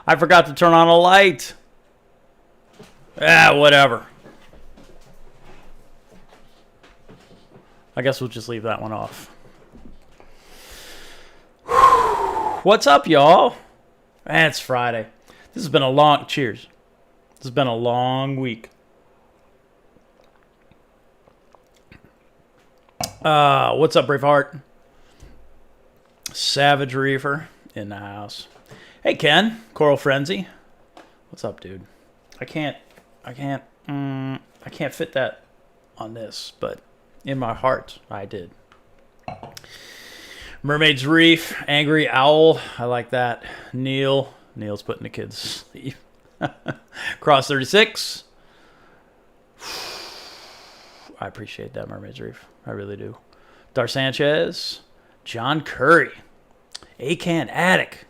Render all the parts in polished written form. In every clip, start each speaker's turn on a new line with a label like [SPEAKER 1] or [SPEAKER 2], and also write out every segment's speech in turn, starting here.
[SPEAKER 1] I forgot to turn on a light. Ah, whatever. I guess we'll just leave that one off. What's up, y'all? It's Friday. This has been a long... Cheers. This has been a long week. What's up, Braveheart? Savage Reefer in the house. Hey, Ken. CoralFrenzy. What's up, dude? I can't fit that on this, but in my heart, I did. Mermaid's Reef, Angry Owl. I like that. Neil's putting the kids to sleep. Cross 36. I appreciate that, Mermaid's Reef. I really do. Dar Sanchez. John Curry. Acan Attic.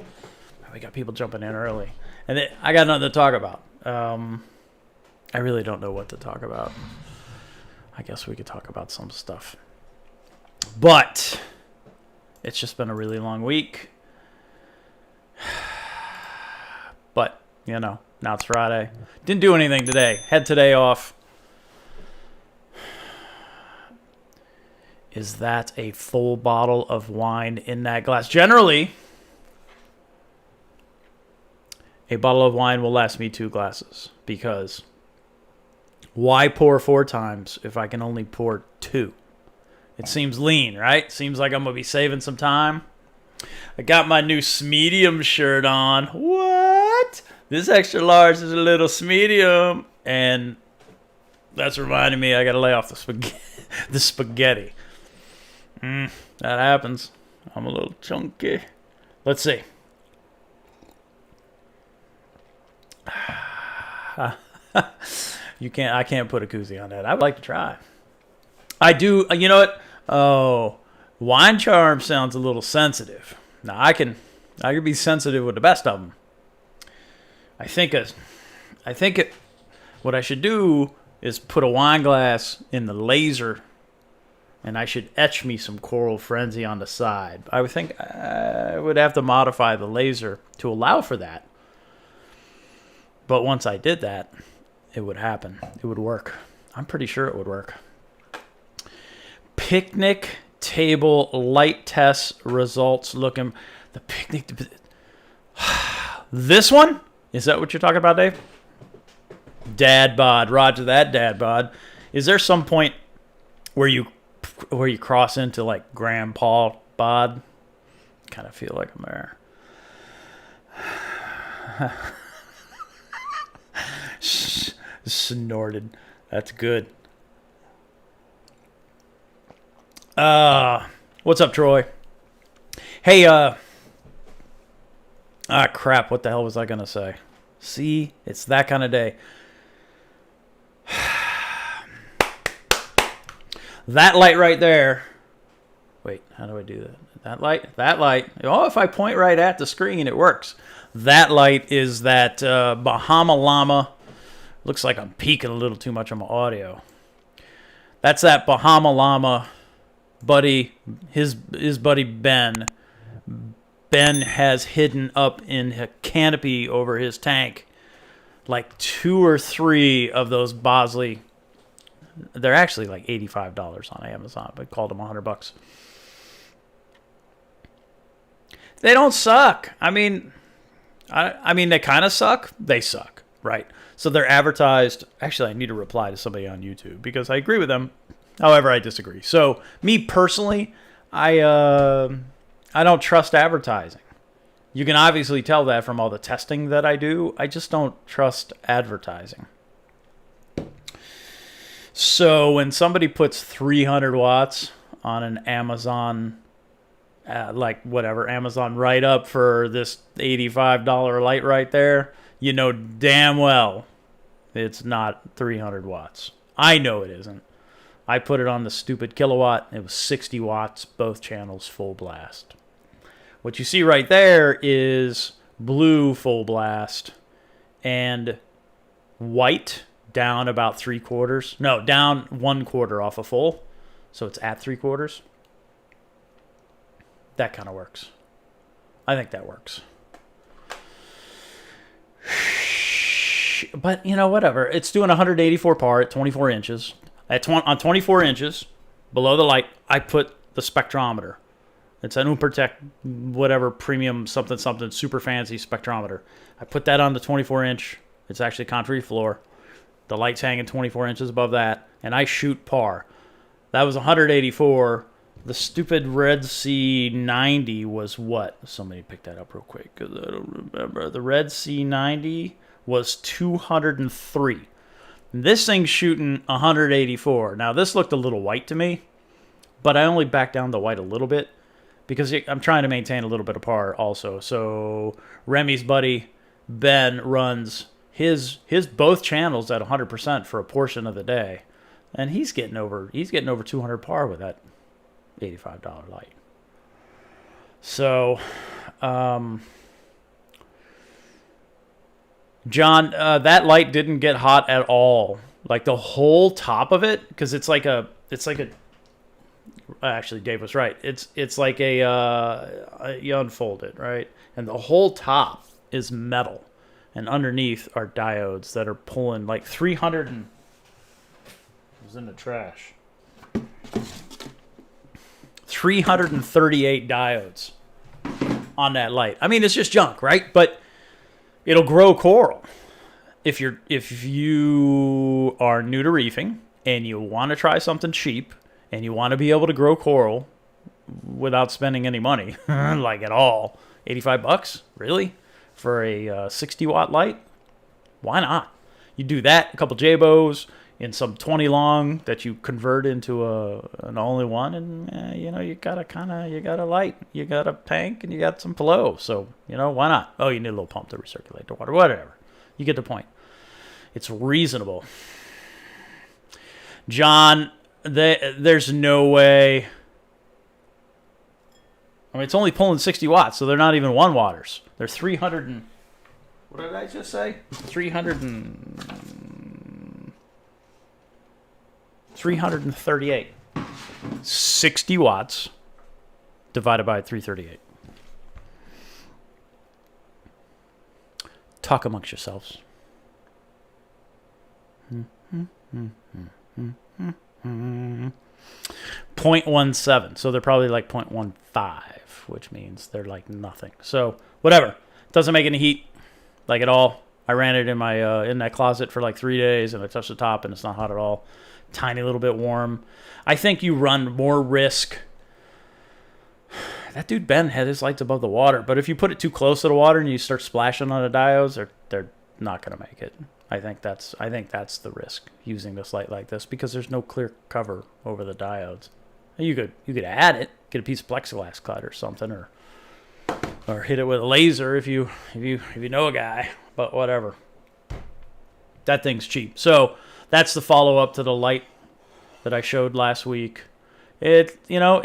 [SPEAKER 1] We got people jumping in early. And I got nothing to talk about. I really don't know what to talk about. I guess we could talk about some stuff. But it's just been a really long week. But, you know, now it's Friday. Didn't do anything today. Had today off. Is that a full bottle of wine in that glass? Generally, a bottle of wine will last me 2 glasses. Because why pour 4 times if I can only pour 2? It seems lean, right? Seems like I'm going to be saving some time. I got my new smedium shirt on. What? This extra large is a little smedium. And that's reminding me I got to lay off the spaghetti. That happens. I'm a little chunky. Let's see. I can't put a koozie on that. I would like to try. I do. You know what? Oh, wine charm sounds a little sensitive. Now I can be sensitive with the best of them. What I should do is put a wine glass in the laser, and I should etch me some CoralFrenzy on the side. I would think I would have to modify the laser to allow for that. But once I did that, it would happen. It would work. I'm pretty sure it would work. Picnic table light test results looking. The picnic. This one? Is that what you're talking about, Dave? Dad bod. Roger that, dad bod. Is there some point where you cross into like grandpa bod? Kind of feel like I'm there. Snorted. That's good. What's up, Troy? Hey, crap. What the hell was I going to say? See, it's that kind of day. That light right there. Wait, how do I do that? That light. Oh, if I point right at the screen, it works. That light is that Bahama Llama. Looks like I'm peeking a little too much on my audio. That's that Bahama Llama buddy, his buddy Ben. Ben has hidden up in a canopy over his tank like 2 or 3 of those Bozily. They're actually like $85 on Amazon, but called them $100. They don't suck. I mean, they kind of suck. They suck, right? So they're advertised. Actually, I need to reply to somebody on YouTube because I agree with them. However, I disagree. So me personally, I don't trust advertising. You can obviously tell that from all the testing that I do. I just don't trust advertising. So when somebody puts 300 watts on an Amazon, Amazon write-up for this $85 light right there, you know damn well it's not 300 watts. I know it isn't. I put it on the stupid kilowatt. It was 60 watts, both channels full blast. What you see right there is blue full blast and white down about 3/4. No, down 1/4 off a full. So it's at 3/4. That kind of works. I think that works. but you know, whatever. It's doing 184 par at 24 inches. On 24 inches below the light, I put the spectrometer. It's an Umpertech, whatever, premium something something, super fancy spectrometer. I put that on the 24 inch. It's actually concrete floor. The light's hanging 24 inches above that, and I shoot par. That was 184. The stupid Red Sea 90 was what? Somebody pick that up real quick because I don't remember. The Red Sea 90 was 203. This thing's shooting 184. Now, this looked a little white to me, but I only backed down the white a little bit because I'm trying to maintain a little bit of par also. So Remy's buddy Ben runs his both channels at 100% for a portion of the day, and he's getting over 200 par with that $85 light. So, John, that light didn't get hot at all. Like the whole top of it, because it's like a. Actually, Dave was right. It's like you unfold it, right, and the whole top is metal, and underneath are diodes that are pulling like 300 and. It was in the trash. 338 diodes on that light. I mean, it's just junk, right? But it'll grow coral. If you are new to reefing and you want to try something cheap and you want to be able to grow coral without spending any money, like at all, $85, really? For a 60 watt light? Why not? You do that, a couple J-bows, in some 20 long that you convert into an only one, and you got a light, you got a tank, and you got some flow. So why not? Oh, you need a little pump to recirculate the water, whatever. You get the point. It's reasonable. John, there's no way. I mean, it's only pulling 60 watts, so they're not even 1 watters. They're 300 and what did I just say? 338. 60 watts divided by 338. Talk amongst yourselves. 0.17. So they're probably like 0.15, which means they're like nothing. So whatever. Doesn't make any heat, like at all. I ran it in my in that closet for like 3 days, and I touched the top, and it's not hot at all. Tiny little bit warm. I think you run more risk. That dude Ben had his lights above the water, but if you put it too close to the water and you start splashing on the diodes, they're not going to make it. I think that's the risk using this light like this, because there's no clear cover over the diodes. You could add it, get a piece of plexiglass cut or something, or hit it with a laser if you know a guy, but whatever. That thing's cheap. So that's the follow-up to the light that I showed last week. It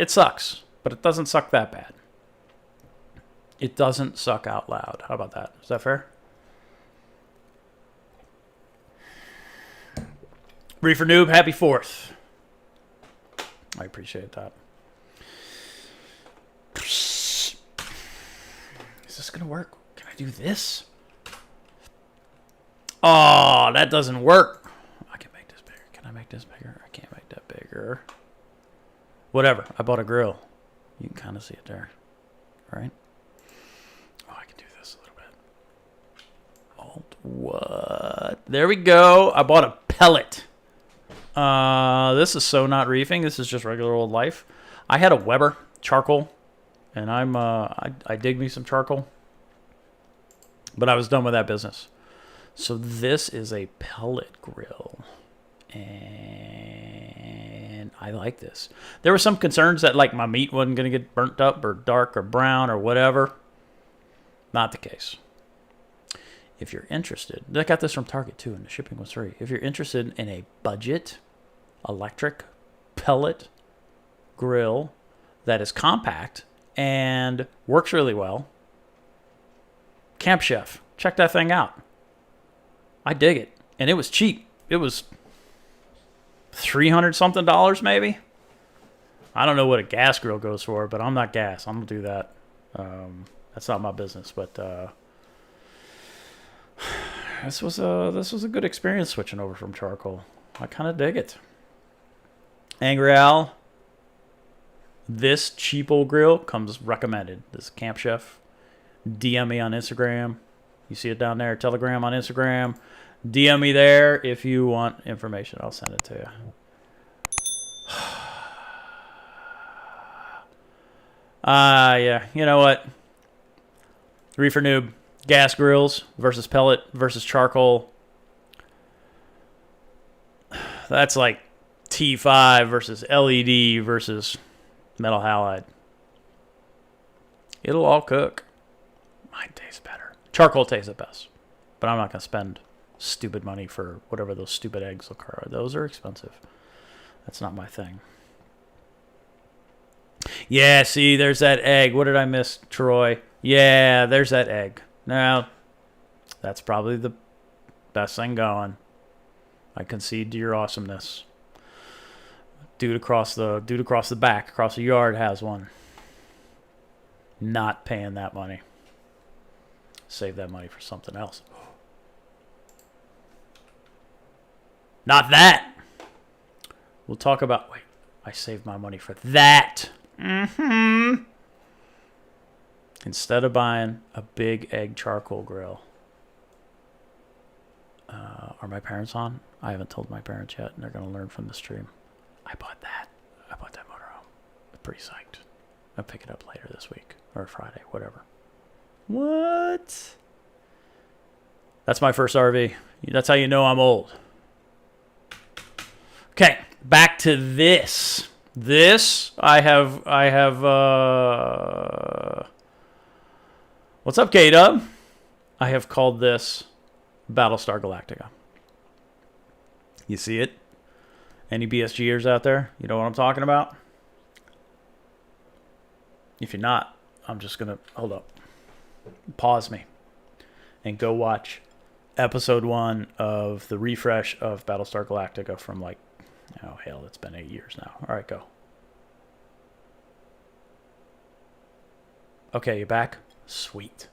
[SPEAKER 1] sucks, but it doesn't suck that bad. It doesn't suck out loud. How about that? Is that fair? Reefer Noob, happy 4th. I appreciate that. Is this going to work? Can I do this? Oh, that doesn't work. I can make this bigger. Can I make this bigger? I can't make that bigger. Whatever. I bought a grill. You can kind of see it there. Right? Oh, I can do this a little bit. Alt what? There we go. I bought a pellet. This is so not reefing. This is just regular old life. I had a Weber charcoal, and I dig me some charcoal, but I was done with that business. So this is a pellet grill, and I like this. There were some concerns that like my meat wasn't going to get burnt up or dark or brown or whatever. Not the case. If you're interested, I got this from Target too, and the shipping was free. If you're interested in a budget electric pellet grill that is compact and works really well, Camp Chef, check that thing out. I dig it, and it was cheap. It was $300 something maybe. I don't know what a gas grill goes for, but I'm not gas. I'm gonna do that. That's not my business, but This was a good experience switching over from charcoal. I kind of dig it. Angry Al, this cheapo grill comes recommended. This is Camp Chef. DM me on Instagram. You see it down there. Telegram on Instagram. DM me there if you want information. I'll send it to you. Yeah. You know what? Reefer Noob. Gas grills versus pellet versus charcoal. That's like T5 versus LED versus metal halide. It'll all cook. Mine tastes better. Charcoal tastes the best. But I'm not going to spend stupid money for whatever those stupid eggs look are. Those are expensive. That's not my thing. Yeah, see, there's that egg. What did I miss, Troy? Yeah, there's that egg. Now, that's probably the best thing going. I concede to your awesomeness. Dude across the back, across the yard has one. Not paying that money. Save that money for something else. Not that. We'll talk about... Wait, I saved my money for that. Mm-hmm. Instead of buying a big egg charcoal grill. Are my parents on? I haven't told my parents yet, and they're going to learn from the stream. I bought that. I bought that motorhome. I'm pretty psyched. I'll pick it up later this week. Or Friday, whatever. What? That's my first RV. That's how you know I'm old. Okay, back to this. This, I have, what's up, K-Dub? I have called this Battlestar Galactica. You see it? Any BSGers out there? You know what I'm talking about? If you're not, I'm just going to, hold up. Pause me. And go watch episode 1 of the refresh of Battlestar Galactica from like, oh hell, it's been 8 years now. All right, go. Okay, you back? Sweet.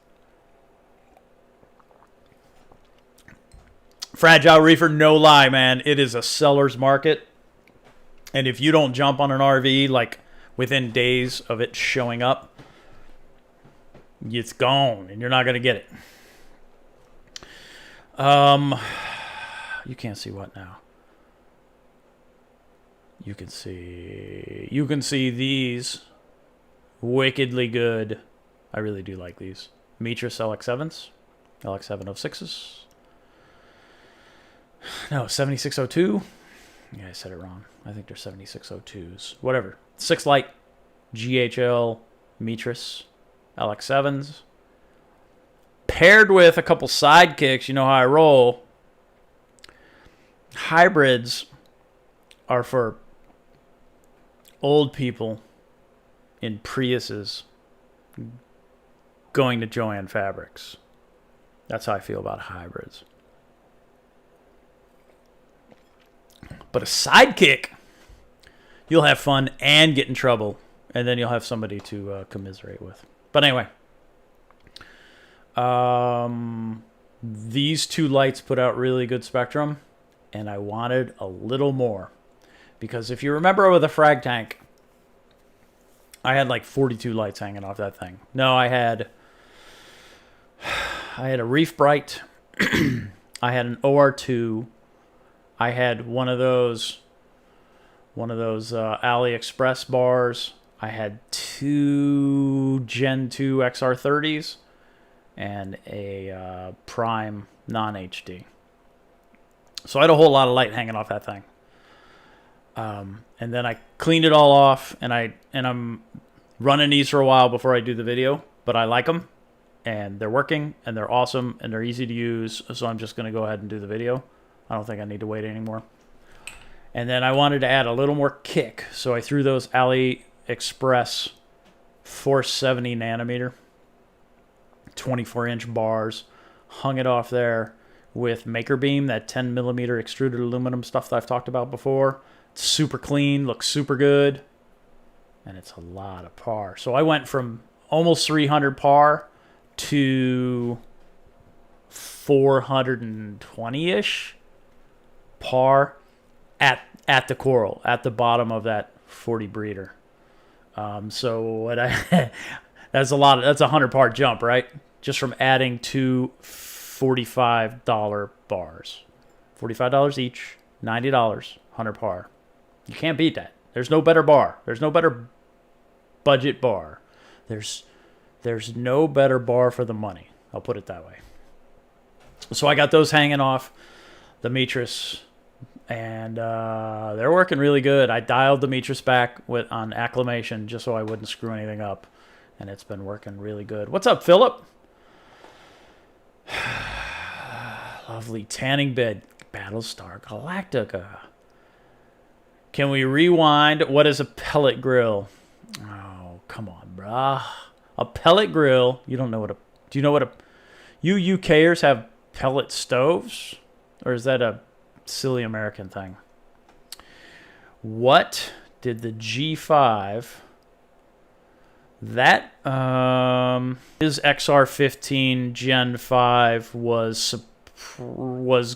[SPEAKER 1] Fragile Reefer, no lie, man. It is a seller's market. And if you don't jump on an RV, like, within days of it showing up, it's gone, and you're not going to get it. You can't see what now? You can see these wickedly good. I really do like these. Mitras LX7s, LX706s. No, 7602. Yeah, I said it wrong. I think they're 7602s. Whatever. 6-light GHL Mitras LX7s. Paired with a couple sidekicks, you know how I roll. Hybrids are for old people in Priuses going to Joann Fabrics. That's how I feel about hybrids. But a sidekick, you'll have fun and get in trouble, and then you'll have somebody to commiserate with. But anyway, these two lights put out really good spectrum, and I wanted a little more. Because if you remember with a frag tank, I had like 42 lights hanging off that thing. No, I had a Reef Bright. I had an OR2. I had one of those AliExpress bars. I had 2 Gen 2 XR30s and a Prime non-HD. So I had a whole lot of light hanging off that thing. And then I cleaned it all off, and I'm running these for a while before I do the video, but I like them, and they're working, and they're awesome, and they're easy to use, so I'm just going to go ahead and do the video. I don't think I need to wait anymore. And then I wanted to add a little more kick, so I threw those AliExpress 470 nanometer 24-inch bars, hung it off there with Makerbeam, that 10 millimeter extruded aluminum stuff that I've talked about before. It's super clean, looks super good, and it's a lot of par. So I went from almost 300 par to 420-ish par at the coral, at the bottom of that 40 breeder. So what that's a lot. That's a 100 par jump, right? Just from adding two $45 bars, $45 each, $90, 100 par. You can't beat that. There's no better bar. There's no better budget bar. There's no better bar for the money. I'll put it that way. So I got those hanging off the Mitras, and they're working really good. I dialed the Mitras back on acclimation just so I wouldn't screw anything up, and it's been working really good. What's up, Philip? Lovely tanning bed, Battlestar Galactica. Can we rewind? What is a pellet grill? Oh, come on, brah. A pellet grill. You don't know what a... Do you know what a... You UKers have pellet stoves? Or is that a silly American thing? What did the G5... That his XR15 Gen 5 was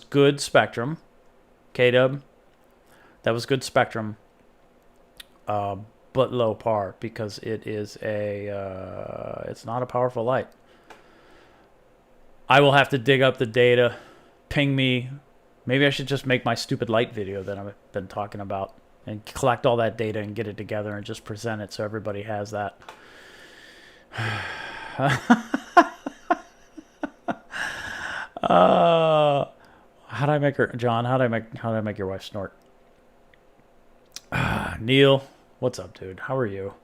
[SPEAKER 1] good spectrum. K-Dub. That was good spectrum. But low par because it is it's not a powerful light. I will have to dig up the data. Ping me. Maybe I should just make my stupid light video that I've been talking about and collect all that data and get it together and just present it so everybody has that. How'd I make her, John? How'd I make your wife snort? Neil, what's up, dude? How are you?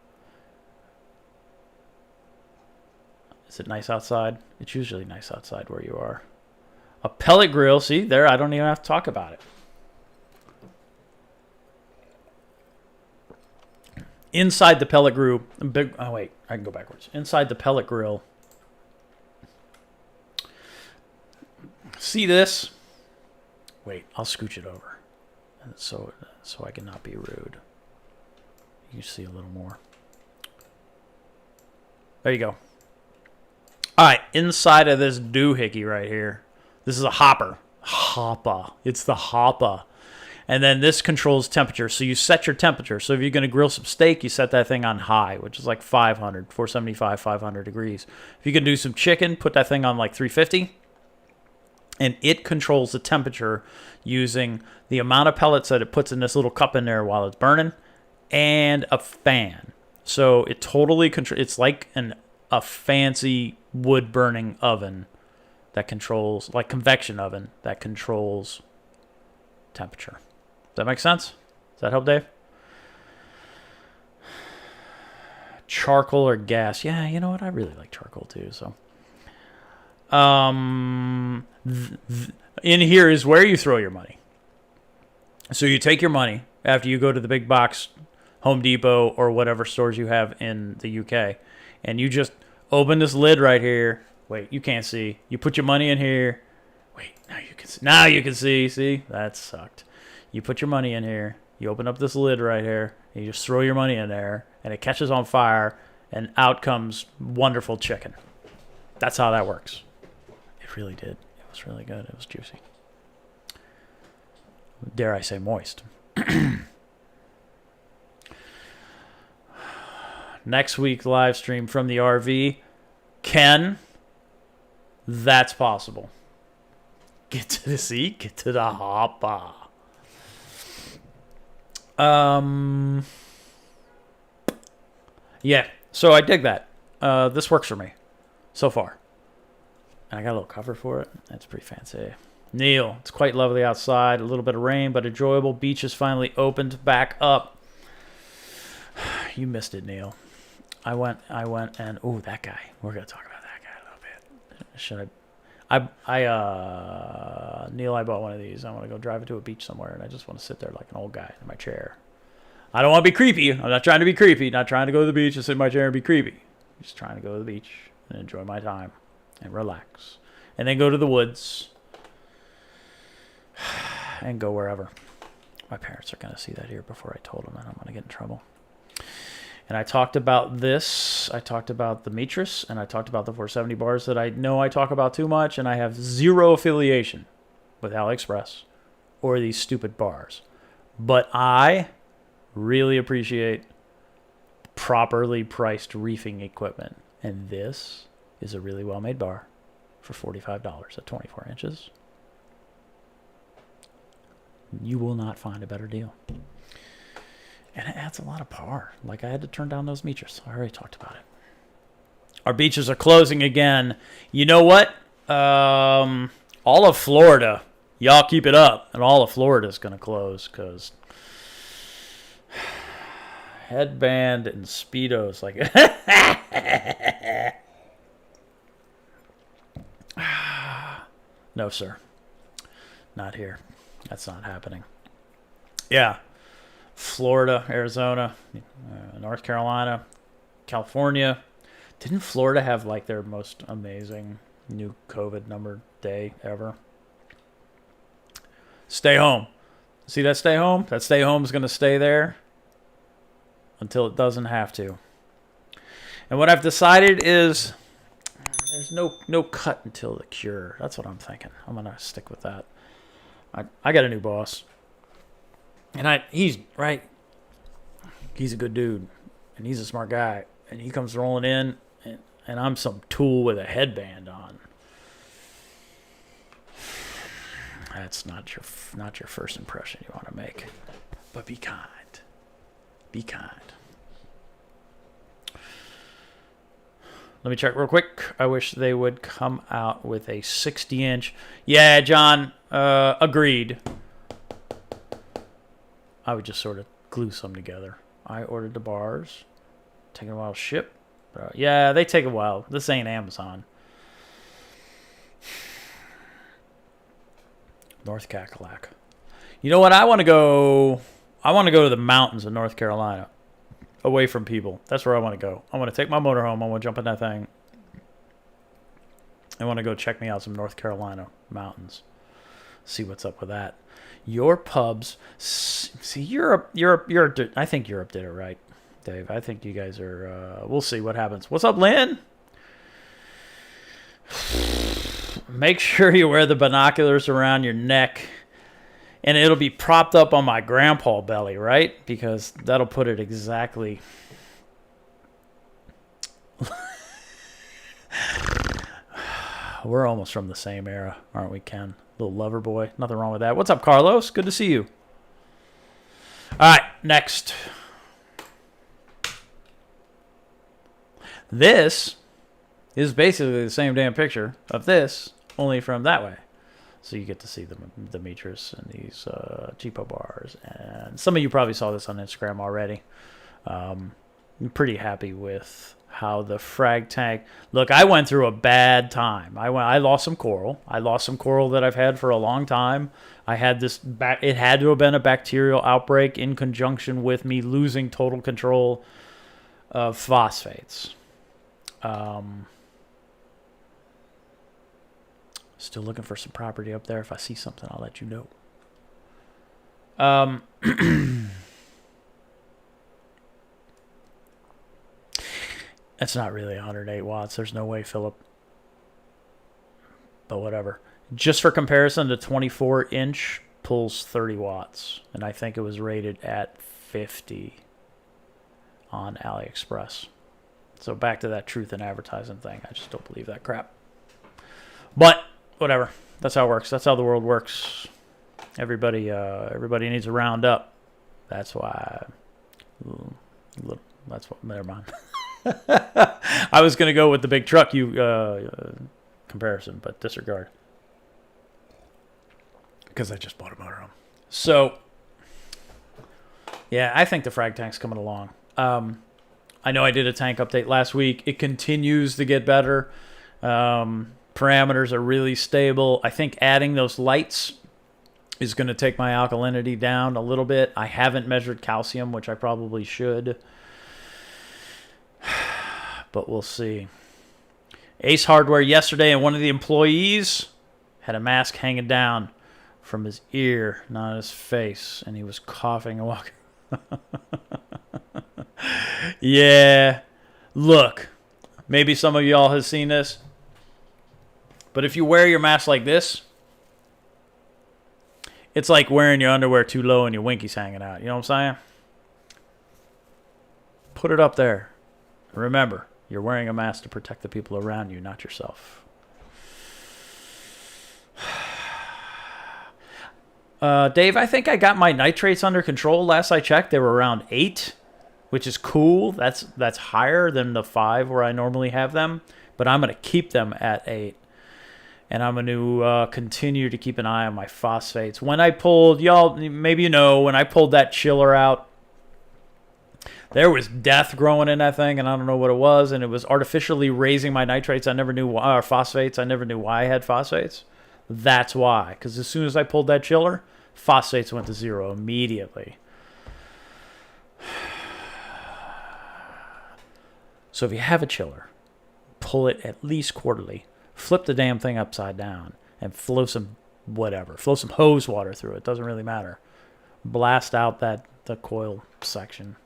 [SPEAKER 1] Is it nice outside? It's usually nice outside where you are. A pellet grill. See there, I don't even have to talk about it. Inside the pellet grill, oh wait, I can go backwards. Inside the pellet grill. See this? Wait, I'll scooch it over, so I can not be rude. You see a little more. There you go. All right, inside of this doohickey right here, this is a hopper. Hopper. It's the hopper. And then this controls temperature. So you set your temperature. So if you're going to grill some steak, you set that thing on high, which is like 475, 500 degrees. If you can do some chicken, put that thing on like 350. And it controls the temperature using the amount of pellets that it puts in this little cup in there while it's burning and a fan. So it totally controls. It's like a fancy wood burning oven that controls, like convection oven that controls temperature. Does that make sense? Does that help, Dave? Charcoal or gas? Yeah, you know what? I really like charcoal too. So, in here is where you throw your money. So you take your money after you go to the big box, Home Depot or whatever stores you have in the UK, and you just open this lid right here. Wait, you can't see. You put your money in here. Wait, now you can see. Now you can see. See? That sucked. You put your money in here. You open up this lid right here. And you just throw your money in there. And it catches on fire. And out comes wonderful chicken. That's how that works. It really did. It was really good. It was juicy. Dare I say moist. Next week, live stream from the RV. Ken, that's possible. Get to the seat, get to the hopper. Yeah, so I dig that. This works for me so far. And I got a little cover for it. That's pretty fancy. Neil, it's quite lovely outside. A little bit of rain, but enjoyable. Beach is finally opened back up. You missed it, Neil. I went and, ooh, that guy. We're going to talk about that guy a little bit. Should Neil, I bought one of these. I want to go drive it to a beach somewhere, and I just want to sit there like an old guy in my chair. I don't want to be creepy. I'm not trying to be creepy. Not trying to go to the beach and sit in my chair and be creepy. I'm just trying to go to the beach and enjoy my time and relax. And then go to the woods and go wherever. My parents are going to see that here before I told them, and I'm going to get in trouble. And I talked about this. I talked about the Mitras, and I talked about the 470 bars that I know I talk about too much, and I have zero affiliation with AliExpress or these stupid bars. But I really appreciate properly priced reefing equipment. And this is a really well-made bar for $45 at 24 inches. You will not find a better deal. And it adds a lot of par. Like, I had to turn down those Mitras. I already talked about it. Our beaches are closing again. You know what? All of Florida, y'all keep it up. And all of Florida is going to close because headband and Speedos. Like, no, sir. Not here. That's not happening. Yeah. Florida, Arizona, North Carolina, California. Didn't Florida have like their most amazing new COVID number day ever? Stay home. See that stay home? That stay home is going to stay there until it doesn't have to. And what I've decided is there's no cut until the cure. That's what I'm thinking. I'm going to stick with that. I got a new boss. And he's right. He's a good dude. And he's a smart guy. And he comes rolling in, and I'm some tool with a headband on. That's not your first impression you want to make. But be kind. Be kind. Let me check real quick. I wish they would come out with a 60-inch. Yeah, John, agreed. I would just sort of glue some together. I ordered the bars. Taking a while to ship. Yeah, they take a while. This ain't Amazon. North Cackalack. You know what? I want to go to the mountains of North Carolina. Away from people. That's where I want to go. I want to take my motorhome. I want to jump in that thing. I want to go check me out some North Carolina mountains. See what's up with that. Your pubs. See, Europe. I think Europe did it right, Dave. I think you guys are. We'll see what happens. What's up, Lynn? Make sure you wear the binoculars around your neck. And it'll be propped up on my grandpa belly, right? Because that'll put it exactly. We're almost from the same era, aren't we, Ken? Little lover boy. Nothing wrong with that. What's up, Carlos? Good to see you. All right, next. This is basically the same damn picture of this, only from that way. So you get to see the Mitras and these cheapo bars. And some of you probably saw this on Instagram already. I'm pretty happy with how the frag tank... Look, I went through a bad time. I lost some coral. I lost some coral that I've had for a long time. I had this... It had to have been a bacterial outbreak in conjunction with me losing total control of phosphates. Still looking for some property up there. If I see something, I'll let you know. That's not really 108 watts. There's no way, Philip. But whatever. Just for comparison, the 24-inch pulls 30 watts. And I think it was rated at 50 on AliExpress. So back to that truth in advertising thing. I just don't believe that crap. But... whatever. That's how it works. That's how the world works. Everybody needs a round up. That's why. That's what. Never mind. I was gonna go with the big truck comparison, but disregard. Because I just bought a motorhome. So. Yeah, I think the frag tank's coming along. I know I did a tank update last week. It continues to get better. Parameters are really stable. I think adding those lights is going to take my alkalinity down a little bit. I haven't measured calcium, which I probably should. But we'll see. Ace Hardware yesterday, and one of the employees had a mask hanging down from his ear, not his face, and he was coughing and walking. Yeah. Look, maybe some of y'all have seen this, but if you wear your mask like this, it's like wearing your underwear too low and your winkies hanging out. You know what I'm saying? Put it up there. Remember, you're wearing a mask to protect the people around you, not yourself. Dave, I think I got my nitrates under control. Last I checked, they were around 8, which is cool. That's higher than the 5 where I normally have them. But I'm going to keep them at 8. And I'm going to continue to keep an eye on my phosphates. When I pulled, y'all, maybe you know, when I pulled that chiller out, there was death growing in that thing, and I don't know what it was, and it was artificially raising my nitrates. I never knew why, or phosphates. I never knew why I had phosphates. That's why, because as soon as I pulled that chiller, phosphates went to 0 immediately. So if you have a chiller, pull it at least quarterly. Flip the damn thing upside down and flow some whatever. Flow some hose water through it. Doesn't really matter. Blast out the coil section.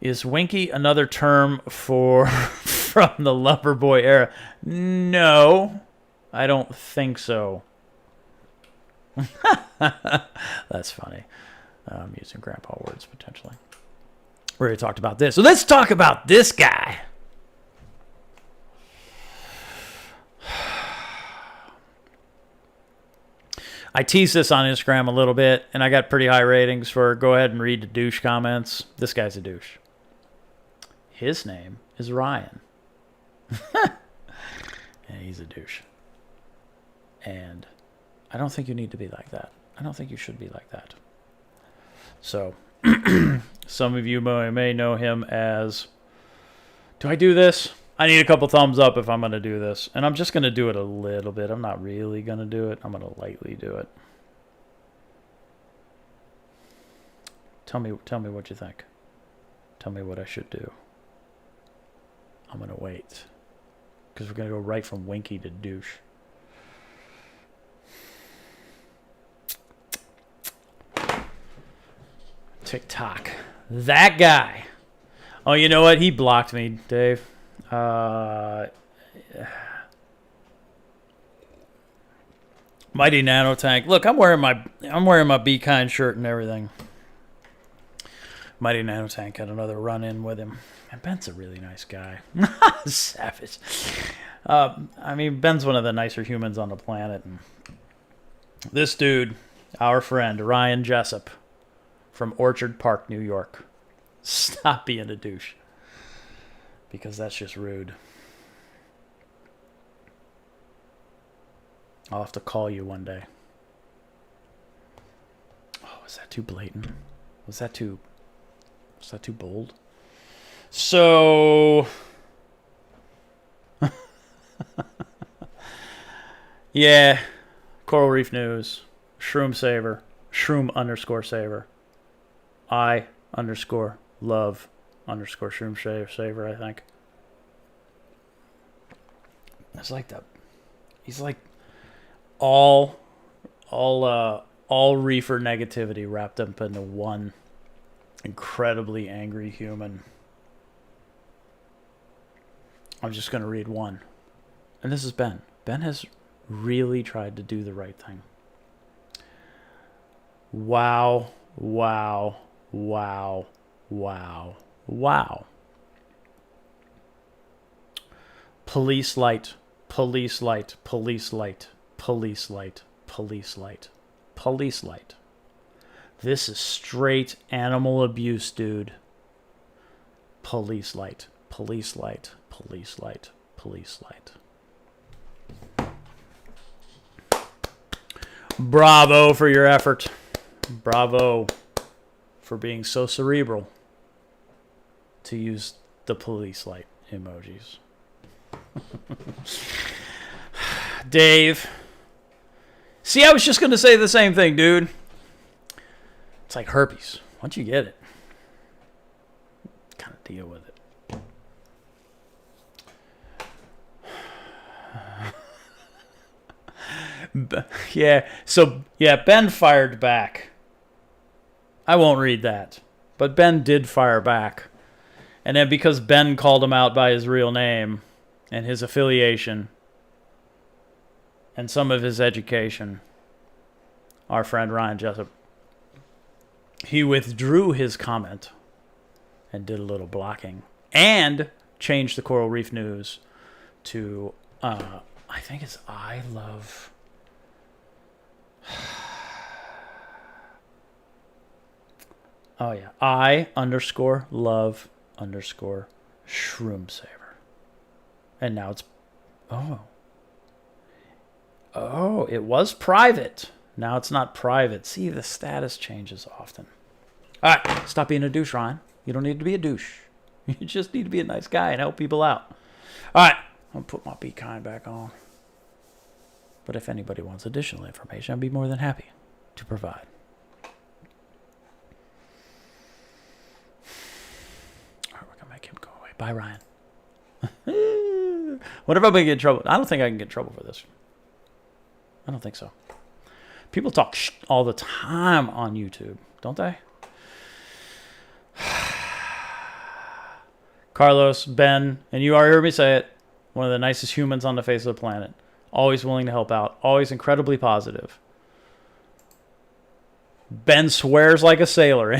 [SPEAKER 1] Is winky another term for from the Lumberboy era? No, I don't think so. That's funny. I'm using grandpa words potentially. We already talked about this. So let's talk about this guy. I teased this on Instagram a little bit, and I got pretty high ratings for go ahead and read the douche comments. This guy's a douche. His name is Ryan. Yeah, he's a douche. And I don't think you need to be like that. I don't think you should be like that. So, some of you may know him as, do I do this? I need a couple thumbs up if I'm going to do this. And I'm just going to do it a little bit. I'm not really going to do it. I'm going to lightly do it. Tell me what you think. Tell me what I should do. I'm going to wait. Because we're going to go right from winky to douche. TikTok. That guy. Oh, you know what? He blocked me, Dave. Mighty Nanotank. Look, I'm wearing my bekind shirt and everything. Mighty Nanotank had another run-in with him. And Ben's a really nice guy. Savage. I mean, Ben's one of the nicer humans on the planet. And this dude, our friend, Ryan Jessup, from Orchard Park, New York. Stop being a douche. Because that's just rude. I'll have to call you one day. Oh, was that too blatant? Was that too bold? So, yeah, Coral Reef News, Shroom Saver, Shroom_saver, I_love Shroom Saver, I think. It's like that. He's like all reefer negativity wrapped up into one incredibly angry human. I'm just going to read one. And this is Ben. Ben has really tried to do the right thing. Wow, wow, wow, wow, wow. Police light, police light, police light, police light, police light, police light. This is straight animal abuse, dude. Police light, police light, police light, police light. Bravo for your effort. Bravo for being so cerebral to use the police light emojis. Dave. See, I was just going to say the same thing, dude. It's like herpes. Once you get it, kind of deal with it. Yeah, so, yeah, Ben fired back. I won't read that. But Ben did fire back. And then because Ben called him out by his real name and his affiliation and some of his education, our friend Ryan Jessup, he withdrew his comment and did a little blocking and changed the Coral Reef News to, I think it's I love... Oh, yeah. I_love_shroom saver. And now it's... Oh, it was private. Now it's not private. See, the status changes often. All right, stop being a douche, Ryan. You don't need to be a douche. You just need to be a nice guy and help people out. All right, I'm going to put my bekind back on. But if anybody wants additional information, I'd be more than happy to provide. All right, we're going to make him go away. Bye, Ryan. What if I'm going to get in trouble? I don't think I can get in trouble for this. I don't think so. People talk all the time on YouTube, don't they? Carlos, Ben, and you already heard me say it, one of the nicest humans on the face of the planet. Always willing to help out. Always incredibly positive. Ben swears like a sailor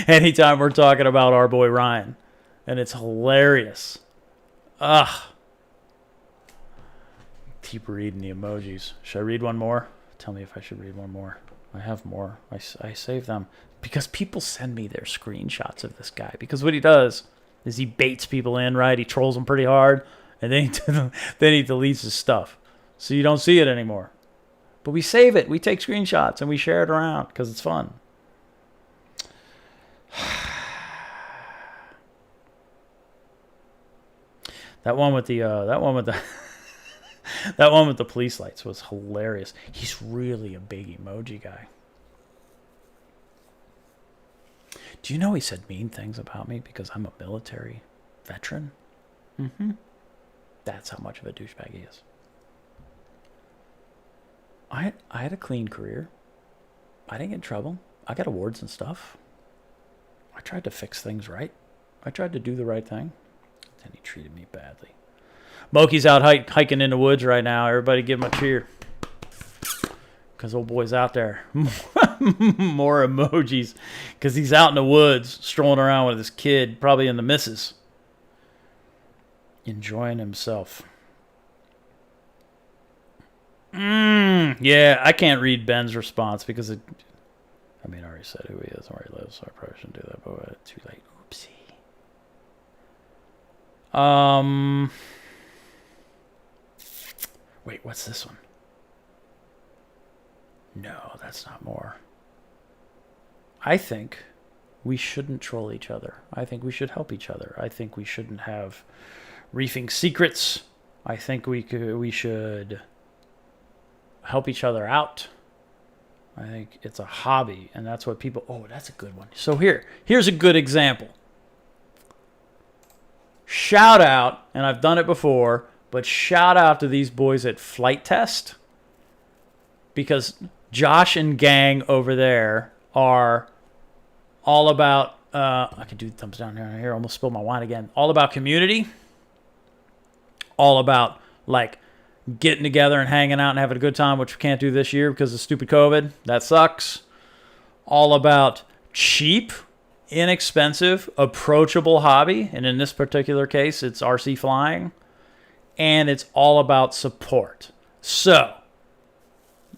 [SPEAKER 1] anytime we're talking about our boy Ryan. And it's hilarious. Ugh. Keep reading the emojis. Should I read one more? Tell me if I should read one more. I have more. I save them. Because people send me their screenshots of this guy. Because what he does is he baits people in, right? He trolls them pretty hard. And then he deletes his stuff. So you don't see it anymore. But we save it. We take screenshots and we share it around because it's fun. That one with the that one with the police lights was hilarious. He's really a big emoji guy. Do you know he said mean things about me because I'm a military veteran? Mm-hmm. That's how much of a douchebag he is. I had a clean career. I didn't get in trouble. I got awards and stuff. I tried to fix things right. I tried to do the right thing. Then he treated me badly. Moki's out hiking in the woods right now. Everybody give him a cheer. Because old boy's out there. More emojis. Because he's out in the woods, strolling around with his kid, probably in the missus. Enjoying himself. Yeah, I can't read Ben's response because it... I mean, I already said who he is and where he lives, so I probably shouldn't do that, but too late. Oopsie. Wait, what's this one? No, that's not more. I think we shouldn't troll each other. I think we should help each other. I think we shouldn't have reefing secrets. I think we should help each other out. I think it's a hobby, and that's what people... Oh, that's a good one. So here's a good example. Shout out, and I've done it before, but shout out to these boys at Flight Test, because Josh and gang over there are all about... I could do thumbs down here. Almost spilled my wine again. All about community. All about, like, getting together and hanging out and having a good time, which we can't do this year because of stupid COVID. That sucks. All about cheap, inexpensive, approachable hobby. And in this particular case, it's RC flying. And it's all about support. So,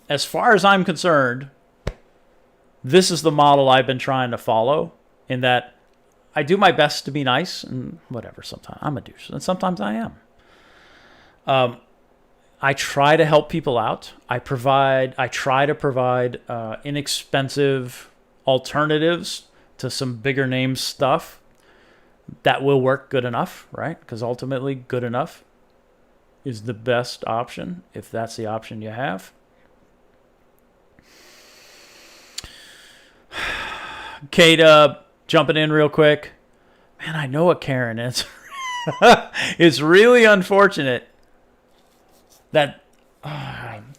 [SPEAKER 1] as far as I'm concerned, this is the model I've been trying to follow, in that I do my best to be nice and whatever. Sometimes I'm a douche, and sometimes I am. I try to help people out. I try to provide inexpensive alternatives to some bigger name stuff that will work good enough, right? Because ultimately, good enough is the best option if that's the option you have. Kate, jumping in real quick. Man, I know what Karen is. It's really unfortunate that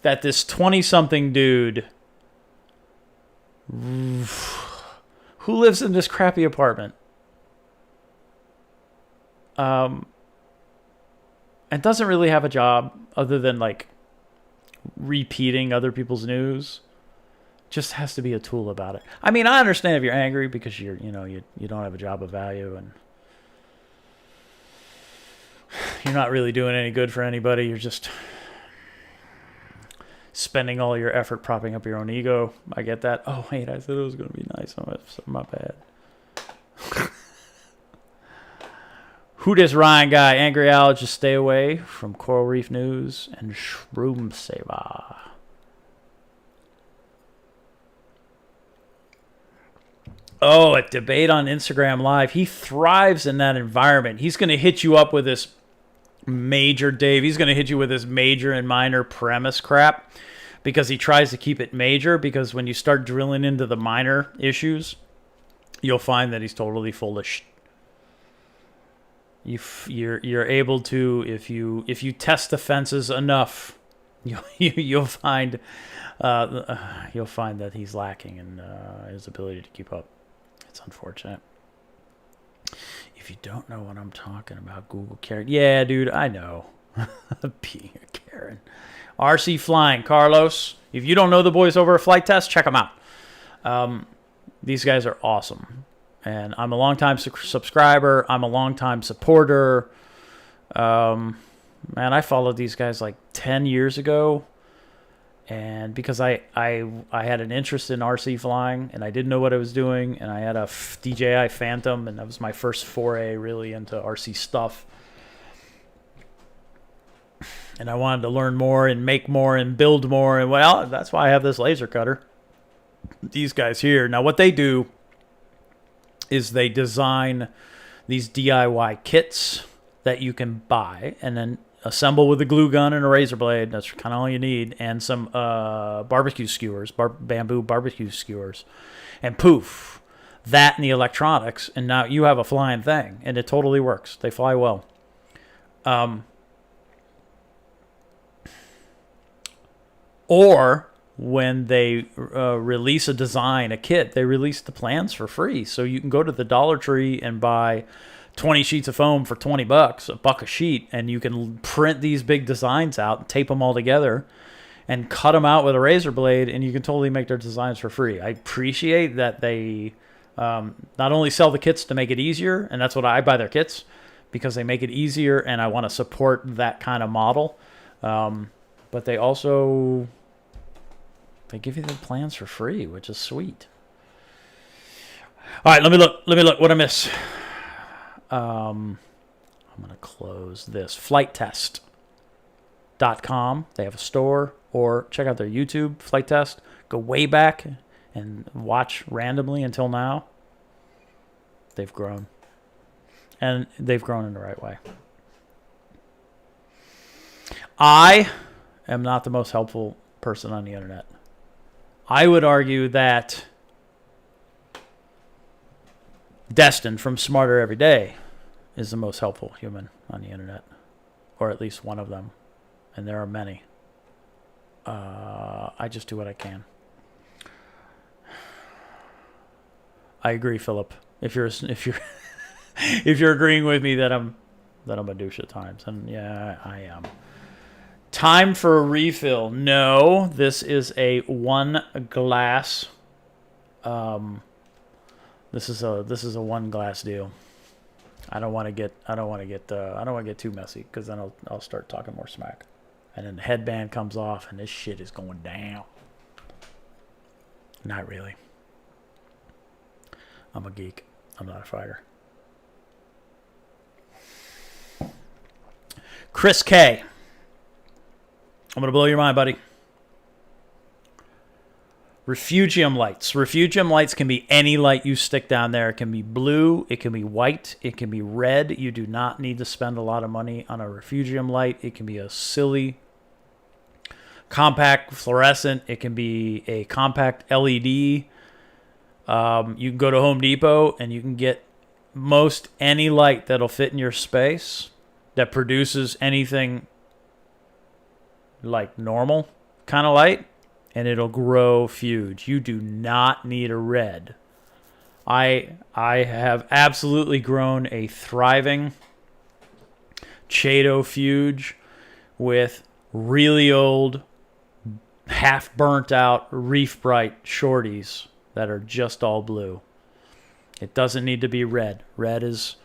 [SPEAKER 1] this 20-something dude Who lives in this crappy apartment? And doesn't really have a job other than like repeating other people's news. Just has to be a tool about it. I mean, I understand if you're angry because you don't have a job of value and you're not really doing any good for anybody. You're just spending all your effort propping up your own ego. I get that. Oh, wait, I said it was going to be nice. My bad. Who this Ryan guy? Angry Al, just stay away from Coral Reef News and Shroom Saver. Oh, a debate on Instagram Live. He thrives in that environment. He's going to hit you up with this major, Dave. He's going to hit you with this major and minor premise crap because he tries to keep it major, because when you start drilling into the minor issues, you'll find that he's totally full of shit. You're able to, if you test the fences enough, you'll find that he's lacking in his ability to keep up. It's unfortunate. If you don't know what I'm talking about, Google Karen. Yeah, dude, I know. Being a Karen. RC Flying, Carlos. If you don't know the boys over at Flight Test, check them out. These guys are awesome. And I'm a longtime subscriber. I'm a longtime supporter. Man, I followed these guys like 10 years ago. And because I had an interest in RC flying, and I didn't know what I was doing, and I had a DJI Phantom, and that was my first foray really into RC stuff. And I wanted to learn more and make more and build more, and well, that's why I have this laser cutter. These guys here. Now what they do is they design these DIY kits that you can buy and then assemble with a glue gun and a razor blade. That's kind of all you need. And some barbecue skewers, bamboo barbecue skewers. And poof, that and the electronics. And now you have a flying thing. And it totally works. They fly well. Or when they release a design, a kit, they release the plans for free. So you can go to the Dollar Tree and buy 20 sheets of foam for $20, $1 a sheet, and you can print these big designs out and tape them all together and cut them out with a razor blade, and you can totally make their designs for free. I appreciate that they not only sell the kits to make it easier, and that's what I buy their kits, because they make it easier, and I want to support that kind of model. But they also, they give you the plans for free, which is sweet. All right, let me look. What I miss? I'm going to close this. FlightTest.com. They have a store, or check out their YouTube, Flight Test. Go way back and watch randomly until now. They've grown. And they've grown in the right way. I am not the most helpful person on the internet. I would argue that Destin from Smarter Every Day is the most helpful human on the internet, or at least one of them, and there are many. I just do what I can. I agree, Philip. If you're if you're agreeing with me that I'm a douche at times, and yeah, I am. Time for a refill. No, this is a one glass. This is a one glass deal. I don't want to get too messy, because then I'll start talking more smack, and then the headband comes off and this shit is going down. Not really. I'm a geek. I'm not a fighter. Chris K. I'm gonna blow your mind, buddy. Refugium lights. Refugium lights can be any light you stick down there. It can be blue. It can be white. It can be red. You do not need to spend a lot of money on a refugium light. It can be a silly compact fluorescent. It can be a compact LED. You can go to Home Depot and you can get most any light that'll fit in your space that produces anything like normal kind of light. And it'll grow Fuge. You do not need a red I have absolutely grown a thriving Chaeto Fuge with really old, half burnt out Reef Bright shorties that are just all blue. It doesn't need to be red. Red is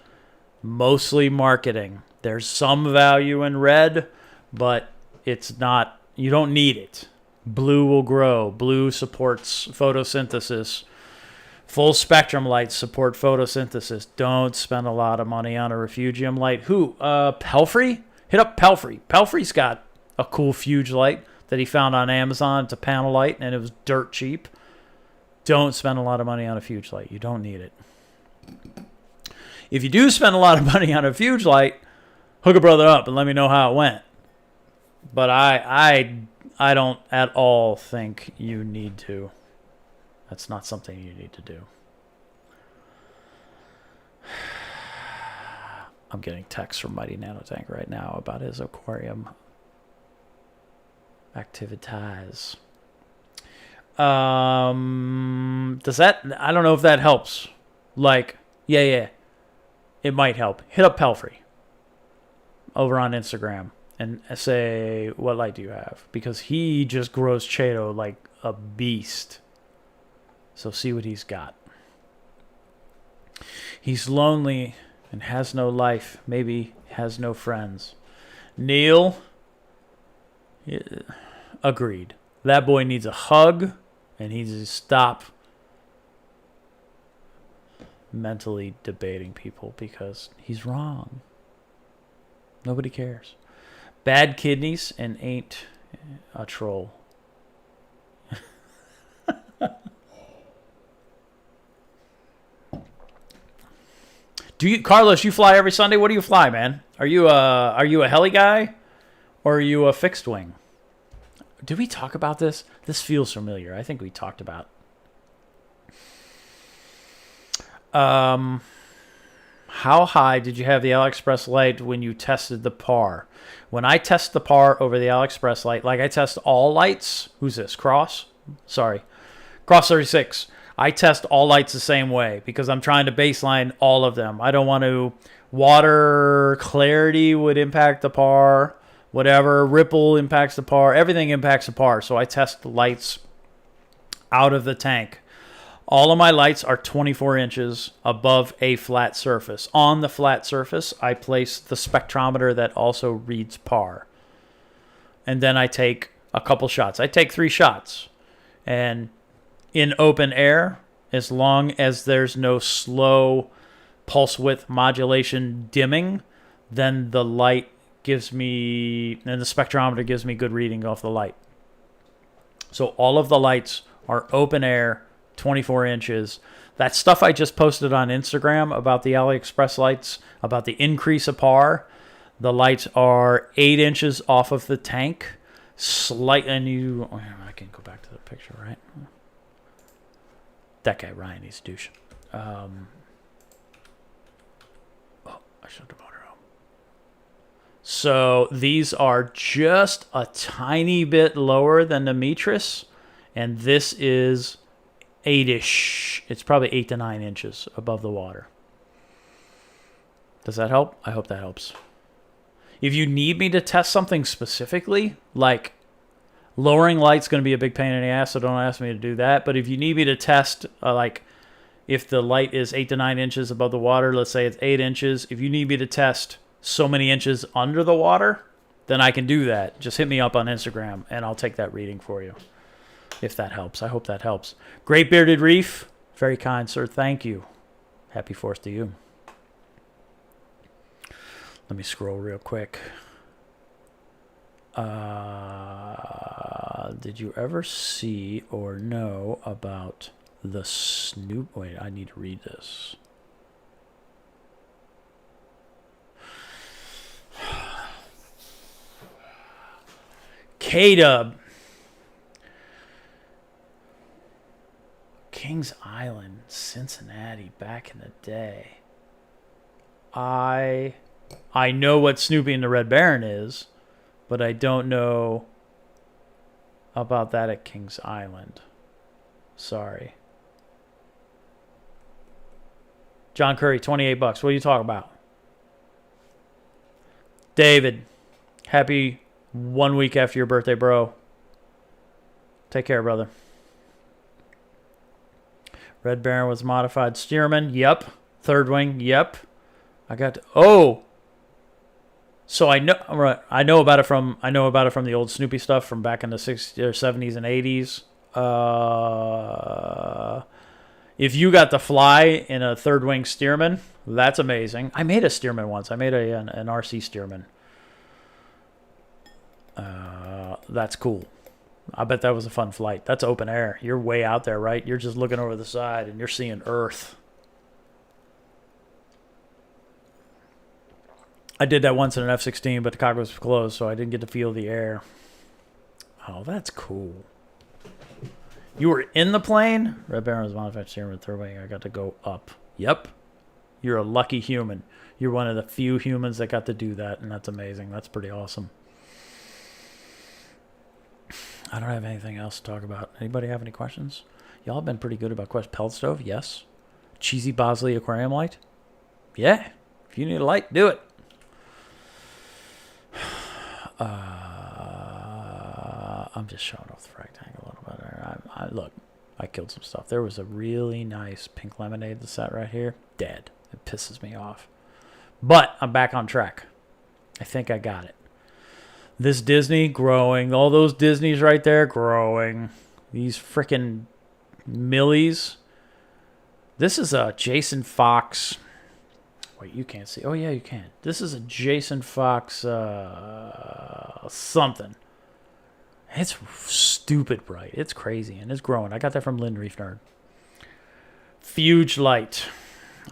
[SPEAKER 1] mostly marketing. There's some value in red, but it's not, you don't need it. Blue will grow. Blue supports photosynthesis. Full spectrum lights support photosynthesis. Don't spend a lot of money on a refugium light. Who? Pelfrey? Hit up Pelfrey. Pelfrey's got a cool Fuge light that he found on Amazon. It's a panel light, and it was dirt cheap. Don't spend a lot of money on a Fuge light. You don't need it. If you do spend a lot of money on a Fuge light, hook a brother up and let me know how it went. But I don't at all think you need to. That's not something you need to do. I'm getting texts from Mighty Nanotank right now about his aquarium activities. Does that... I don't know if that helps. Like, yeah. It might help. Hit up Pelfrey over on Instagram and say, what light do you have? Because he just grows Chaeto like a beast. So see what he's got. He's lonely and has no life. Maybe has no friends. Neil, agreed. That boy needs a hug, and he needs to stop mentally debating people because he's wrong. Nobody cares. Bad kidneys and ain't a troll. Carlos, you fly every Sunday? What do you fly, man? Are you a heli guy or are you a fixed wing? Did we talk about this? This feels familiar. I think we talked about. How high did you have the AliExpress light when you tested the PAR? When I test the PAR over the AliExpress light, like I test all lights. Who's this? Cross? Sorry. Cross 36. I test all lights the same way because I'm trying to baseline all of them. I don't want to... Water clarity would impact the PAR. Whatever. Ripple impacts the PAR. Everything impacts the PAR. So I test the lights out of the tank. All of my lights are 24 inches above a flat surface. On the flat surface, I place the spectrometer that also reads PAR. And then I take a couple shots. I take 3 shots. And in open air, as long as there's no slow pulse width modulation dimming, then the light gives me, and the spectrometer gives me good reading off the light. So all of the lights are open air, 24 inches. That stuff I just posted on Instagram about the AliExpress lights, about the increase of PAR, the lights are 8 inches off of the tank. And I can go back to the picture, right? That guy, Ryan, he's douche. I shut the motor home. So these are just a tiny bit lower than the Mitras, and this is 8-ish. It's probably 8 to 9 inches above the water. Does that help? I hope that helps. If you need me to test something specifically, like lowering light's going to be a big pain in the ass, so don't ask me to do that. But if you need me to test, like if the light is 8 to 9 inches above the water, let's say it's 8 inches. If you need me to test so many inches under the water, then I can do that. Just hit me up on Instagram, and I'll take that reading for you, if that helps. I hope that helps. Great Bearded Reef. Very kind, sir. Thank you. Happy 4th to you. Let me scroll real quick. Did you ever see or know about the Snoop? Wait, I need to read this. K-Dub. Kings Island, Cincinnati, back in the day. I know what Snoopy and the Red Baron is, but I don't know about that at Kings Island. Sorry. John Curry, 28 bucks. What are you talking about? David, happy 1 week after your birthday, bro. Take care, brother. Red Baron was modified Stearman. Yep. Third wing. Yep. I got to, oh. So I know about it from the old Snoopy stuff from back in the 60s or 70s and 80s. If you got to fly in a third wing Stearman, that's amazing. I made a Stearman once. I made an RC Stearman. That's cool. I bet that was a fun flight. That's open air. You're way out there, right? You're just looking over the side and you're seeing Earth. I did that once in an F-16, but the cockpit was closed, so I didn't get to feel the air. Oh, that's cool. You were in the plane? Red Baron was modified steering with third wing. I got to go up. Yep. You're a lucky human. You're one of the few humans that got to do that, and that's amazing. That's pretty awesome. I don't have anything else to talk about. Anybody have any questions? Y'all have been pretty good about questions. Pellet stove? Yes. Cheesy Bozily aquarium light? Yeah. If you need a light, do it. I'm just showing off the frag tank a little bit there. Look, I killed some stuff. There was a really nice pink lemonade set right here. Dead. It pisses me off. But I'm back on track. I think I got it. This Disney growing. All those Disneys right there growing. These freaking millies. This is a Jason Fox. Wait, you can't see. Oh, yeah, you can. This is a Jason Fox something. It's stupid bright. It's crazy, and it's growing. I got that from Lynn Reef Nerd. Fuge light.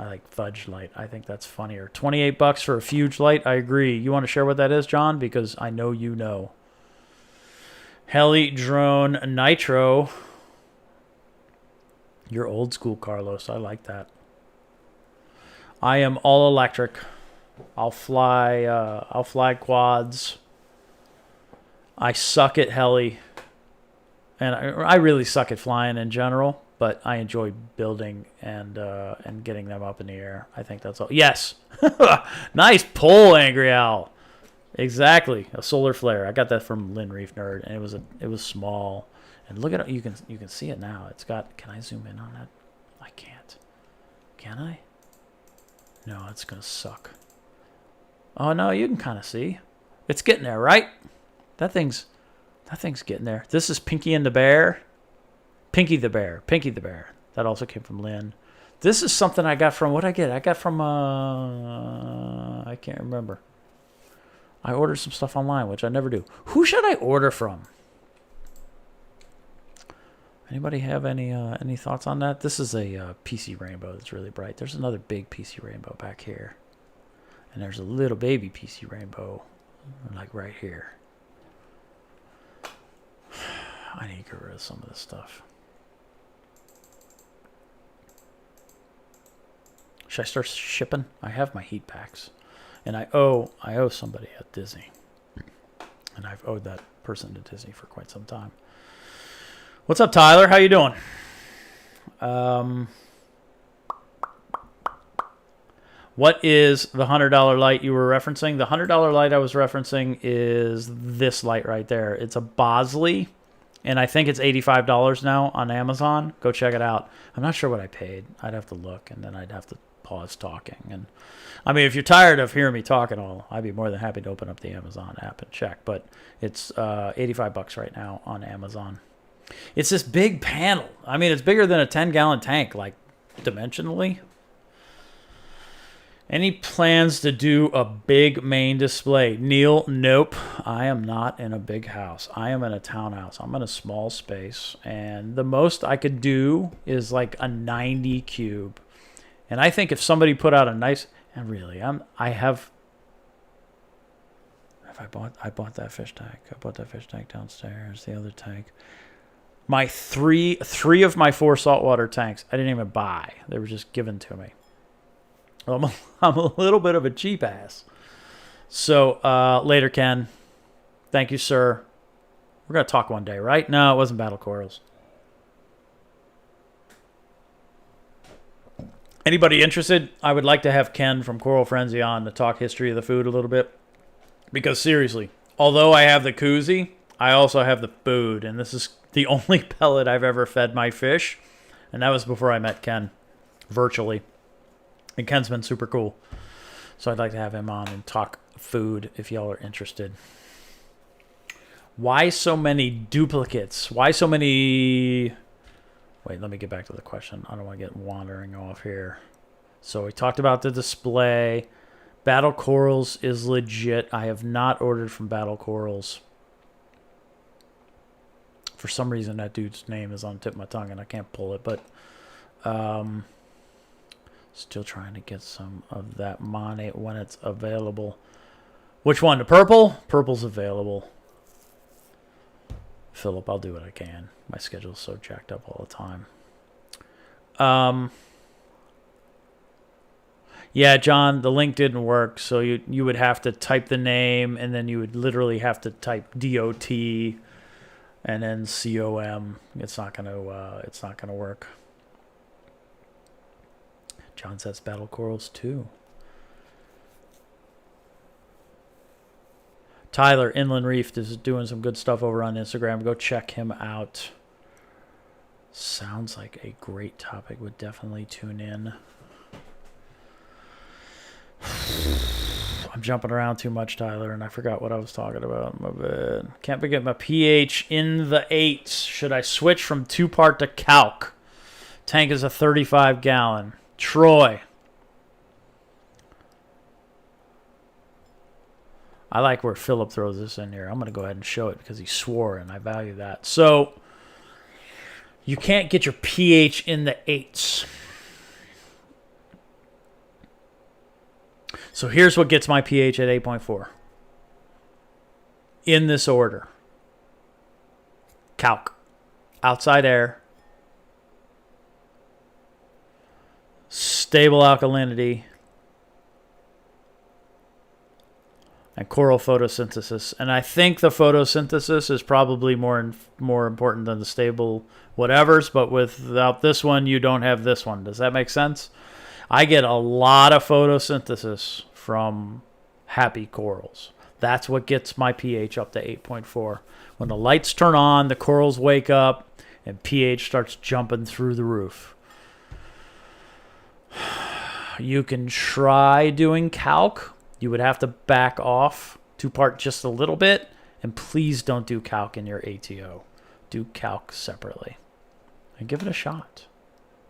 [SPEAKER 1] I like fudge light. I think that's funnier. 28 bucks for a Fuge light. I agree. You want to share what that is, John? Because I know you know. Heli drone nitro. You're old school, Carlos. I like that. I am all electric. I'll fly quads. I suck at heli. And I really suck at flying in general, but I enjoy building and getting them up in the air. I think that's all. Yes. Nice pull, Angry Owl. Exactly. A solar flare. I got that from Lynn Reef Nerd, and it was small. And look at it. You can see it now. It's got. Can I zoom in on that? I can't. Can I? No, it's gonna suck. Oh no, you can kind of see. It's getting there, right? That thing's getting there. This is Pinky and the Bear. Pinky the Bear. Pinky the Bear. That also came from Lynn. This is something I got from, what'd I get? I got from, I can't remember. I ordered some stuff online, which I never do. Who should I order from? Anybody have any thoughts on that? This is a PC rainbow that's really bright. There's another big PC rainbow back here. And there's a little baby PC rainbow, like right here. I need to get rid of some of this stuff. Should I start shipping? I have my heat packs. And I owe somebody at Disney. And I've owed that person to Disney for quite some time. What's up, Tyler? How you doing? What is the $100 light you were referencing? The $100 light I was referencing is this light right there. It's a Bozily, and I think it's $85 now on Amazon. Go check it out. I'm not sure what I paid. I'd have to look, and then I'd have to pause talking. And I mean, if you're tired of hearing me talk at all, I'd be more than happy to open up the Amazon app and check. But it's $85 right now on Amazon. It's this big panel. I mean, it's bigger than a 10-gallon tank, like dimensionally. Any plans to do a big main display? Neil, nope. I am not in a big house. I am in a townhouse. I'm in a small space. And the most I could do is like a 90 cube. And I think if somebody put out a nice... And really, I bought that fish tank. I bought that fish tank downstairs. The other tank. My three of my 4 saltwater tanks, I didn't even buy. They were just given to me. I'm a little bit of a cheap ass. So, later, Ken. Thank you, sir. We're going to talk one day, right? No, it wasn't Battle Corals. Anybody interested? I would like to have Ken from CoralFrenzy on to talk history of the food a little bit. Because seriously, although I have the koozie, I also have the food. And this is the only pellet I've ever fed my fish. And that was before I met Ken, virtually. And Ken's been super cool. So I'd like to have him on and talk food if y'all are interested. Why so many duplicates? Why so many... Wait, let me get back to the question. I don't want to get wandering off here. So we talked about the display. Battle Corals is legit. I have not ordered from Battle Corals. For some reason, that dude's name is on the tip of my tongue, and I can't pull it. But still trying to get some of that Monet when it's available. Which one? The purple? Purple's available. Philip, I'll do what I can. My schedule's so jacked up all the time. Yeah, John, the link didn't work, so you would have to type the name, and then you would literally have to type DOT and then COM. It's not gonna work. John says Battle Corals too. Tyler, Inland Reef, is doing some good stuff over on Instagram. Go check him out. Sounds like a great topic. Would definitely tune in. I'm jumping around too much, Tyler, and I forgot what I was talking about. My bad. Can't get my pH in the 8s. Should I switch from 2-part to calc? Tank is a 35-gallon. Troy. I like where Philip throws this in here. I'm going to go ahead and show it because he swore, and I value that. So, you can't get your pH in the 8s. So, here's what gets my pH at 8.4. In this order. Calc. Outside air. Stable alkalinity. And coral photosynthesis. And I think the photosynthesis is probably more important than the stable whatevers, but without this one, you don't have this one. Does that make sense? I get a lot of photosynthesis from happy corals. That's what gets my pH up to 8.4. When the lights turn on, the corals wake up, and pH starts jumping through the roof. You can try doing calc. You would have to back off 2-part just a little bit. And please don't do calc in your ATO. Do calc separately. And give it a shot.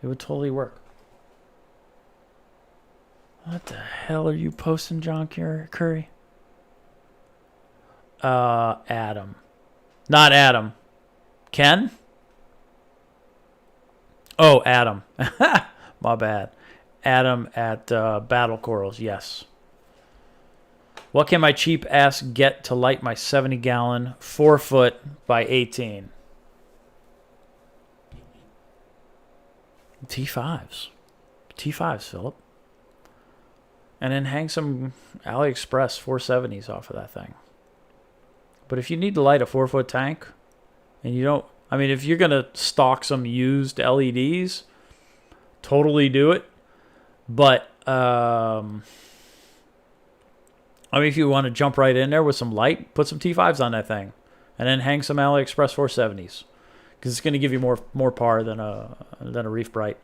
[SPEAKER 1] It would totally work. What the hell are you posting, John Curry? Adam. Not Adam. Ken? Oh, Adam. My bad. Adam at Battle Corals, yes. What can my cheap ass get to light my 70-gallon 4-foot by 18? T5s. T5s, Philip. And then hang some AliExpress 470s off of that thing. But if you need to light a 4-foot tank, and you don't... I mean, if you're going to stock some used LEDs, totally do it. But, I mean, if you want to jump right in there with some light, put some T5s on that thing. And then hang some AliExpress 470s. Because it's going to give you more power than a Reef Bright.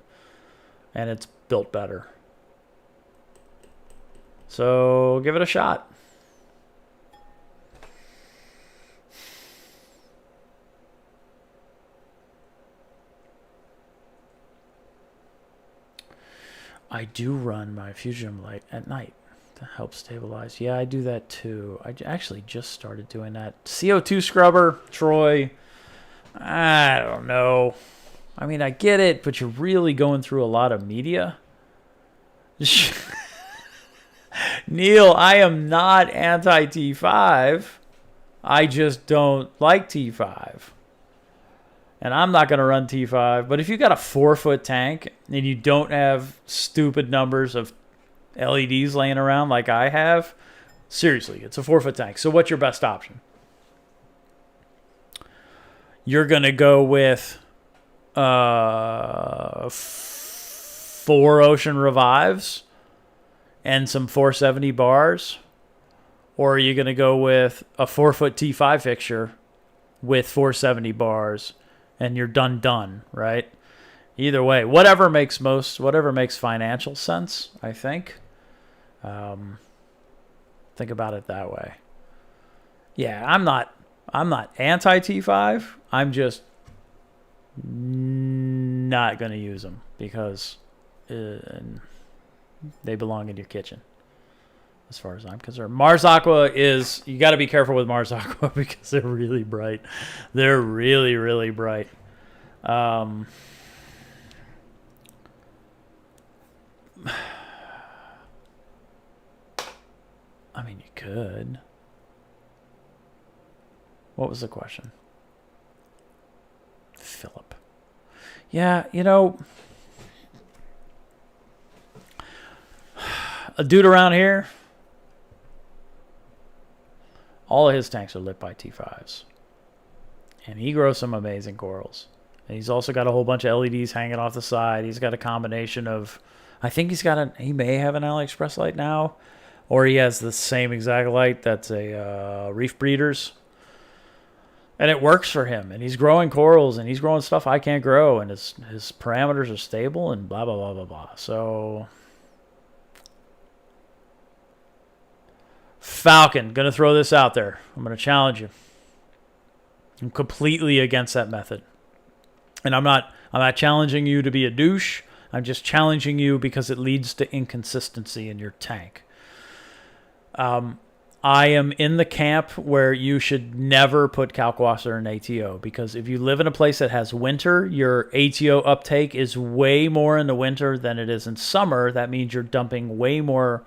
[SPEAKER 1] And it's built better. So, give it a shot. I do run my Fusion light at night to help stabilize. Yeah, I do that too. I actually just started doing that. CO2 scrubber, Troy. I don't know. I mean, I get it, but you're really going through a lot of media. Neil, I am not anti-T5. I just don't like T5. And I'm not going to run T5. But if you got a 4-foot tank and you don't have stupid numbers of LEDs laying around like I have, seriously, it's a 4-foot tank. So what's your best option? You're going to go with 4 Ocean Revives and some 470 bars? Or are you going to go with a 4-foot T5 fixture with 470 bars and you're done, right? Either way, whatever makes financial sense, I think. Think about it that way. Yeah, I'm not anti T5. I'm just not going to use them because they belong in your kitchen, as far as I'm concerned. Mars Aqua is, you got to be careful with Mars Aqua because they're really bright. They're really, really bright. I mean, you could. What was the question? Philip. Yeah, you know, a dude around here, all of his tanks are lit by T5s. And he grows some amazing corals. And he's also got a whole bunch of LEDs hanging off the side. He's got a combination of, I think he may have an AliExpress light now, or he has the same exact light that's a Reef Breeders. And it works for him. And he's growing corals, and he's growing stuff I can't grow, and his parameters are stable, and blah, blah, blah, blah, blah. So, Falcon, going to throw this out there. I'm going to challenge you. I'm completely against that method. And I'm not challenging you to be a douche. I'm just challenging you because it leads to inconsistency in your tank. I am in the camp where you should never put kalkwasser in ATO, because if you live in a place that has winter, your ATO uptake is way more in the winter than it is in summer. That means you're dumping way more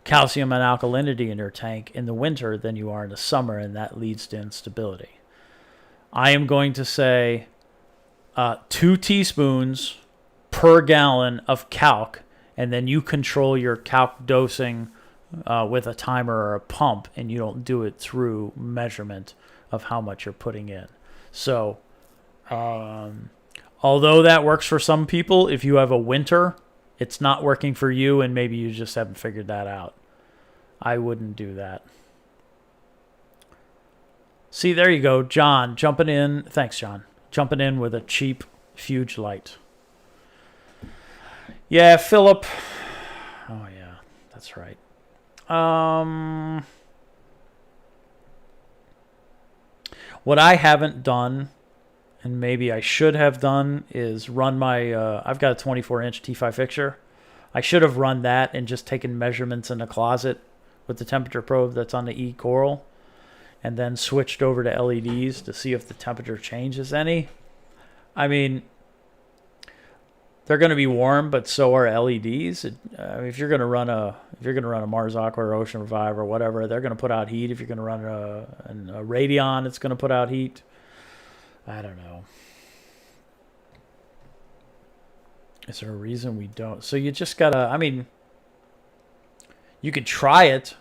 [SPEAKER 1] calcium and alkalinity in your tank in the winter than you are in the summer, and that leads to instability. I am going to say 2 teaspoons per gallon of calc, and then you control your calc dosing with a timer or a pump, and you don't do it through measurement of how much you're putting in. So, although that works for some people, if you have a winter, it's not working for you, and maybe you just haven't figured that out. I wouldn't do that. See, there you go. John, jumping in. Thanks, John. Jumping in with a cheap Fuge light. Yeah, Philip. Oh, yeah, that's right. What I haven't done, and maybe I should have done, is run my, I've got a 24-inch T5 fixture. I should have run that and just taken measurements in the closet with the temperature probe that's on the E Coral, and then switched over to LEDs to see if the temperature changes any. I mean, they're going to be warm, but so are LEDs. If you're going to run a Mars Aqua or Ocean Revive or whatever, they're going to put out heat. If you're going to run a Radion, it's going to put out heat. I don't know. Is there a reason we don't? So you just gotta. I mean, you could try it.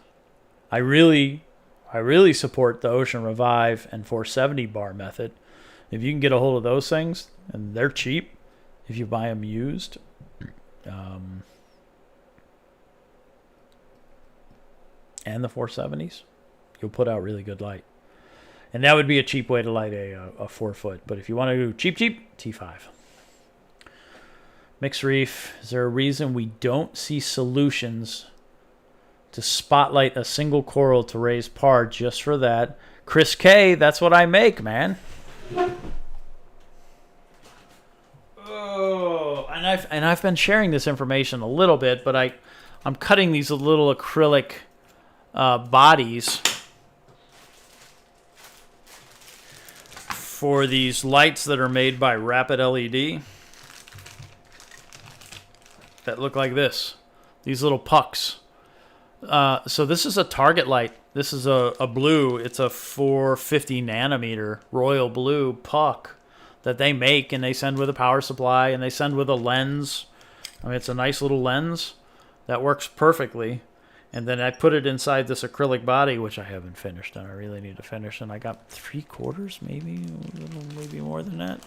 [SPEAKER 1] I really support the Ocean Revive and 470 bar method. If you can get a hold of those things, and they're cheap, if you buy them used, and the 470s, you'll put out really good light. And that would be a cheap way to light a 4-foot. But if you want to do cheap, T5. Mixed Reef, is there a reason we don't see solutions to spotlight a single coral to raise par just for that? Chris K, that's what I make, man. Oh, and I've been sharing this information a little bit, but I'm cutting these little acrylic bodies for these lights that are made by Rapid LED that look like this. These little pucks. So this is a target light. This is a blue. It's a 450 nanometer royal blue puck that they make, and they send with a power supply, and they send with a lens. I mean, it's a nice little lens that works perfectly. And then I put it inside this acrylic body, which I haven't finished, and I really need to finish. And I got 3/4, maybe more than that.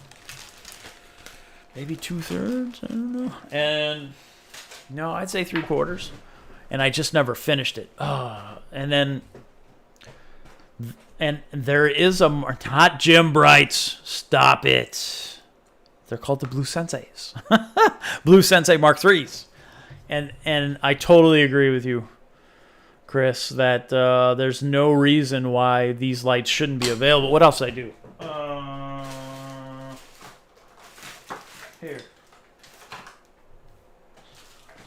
[SPEAKER 1] maybe 2/3. I don't know. And no, I'd say 3/4. And I just never finished it. And then, and there is a not Gym Brights. Stop it. They're called the Blue Senseis. Blue Sensei Mark IIIs. And I totally agree with you, Chris, that there's no reason why these lights shouldn't be available. What else did I do? Here.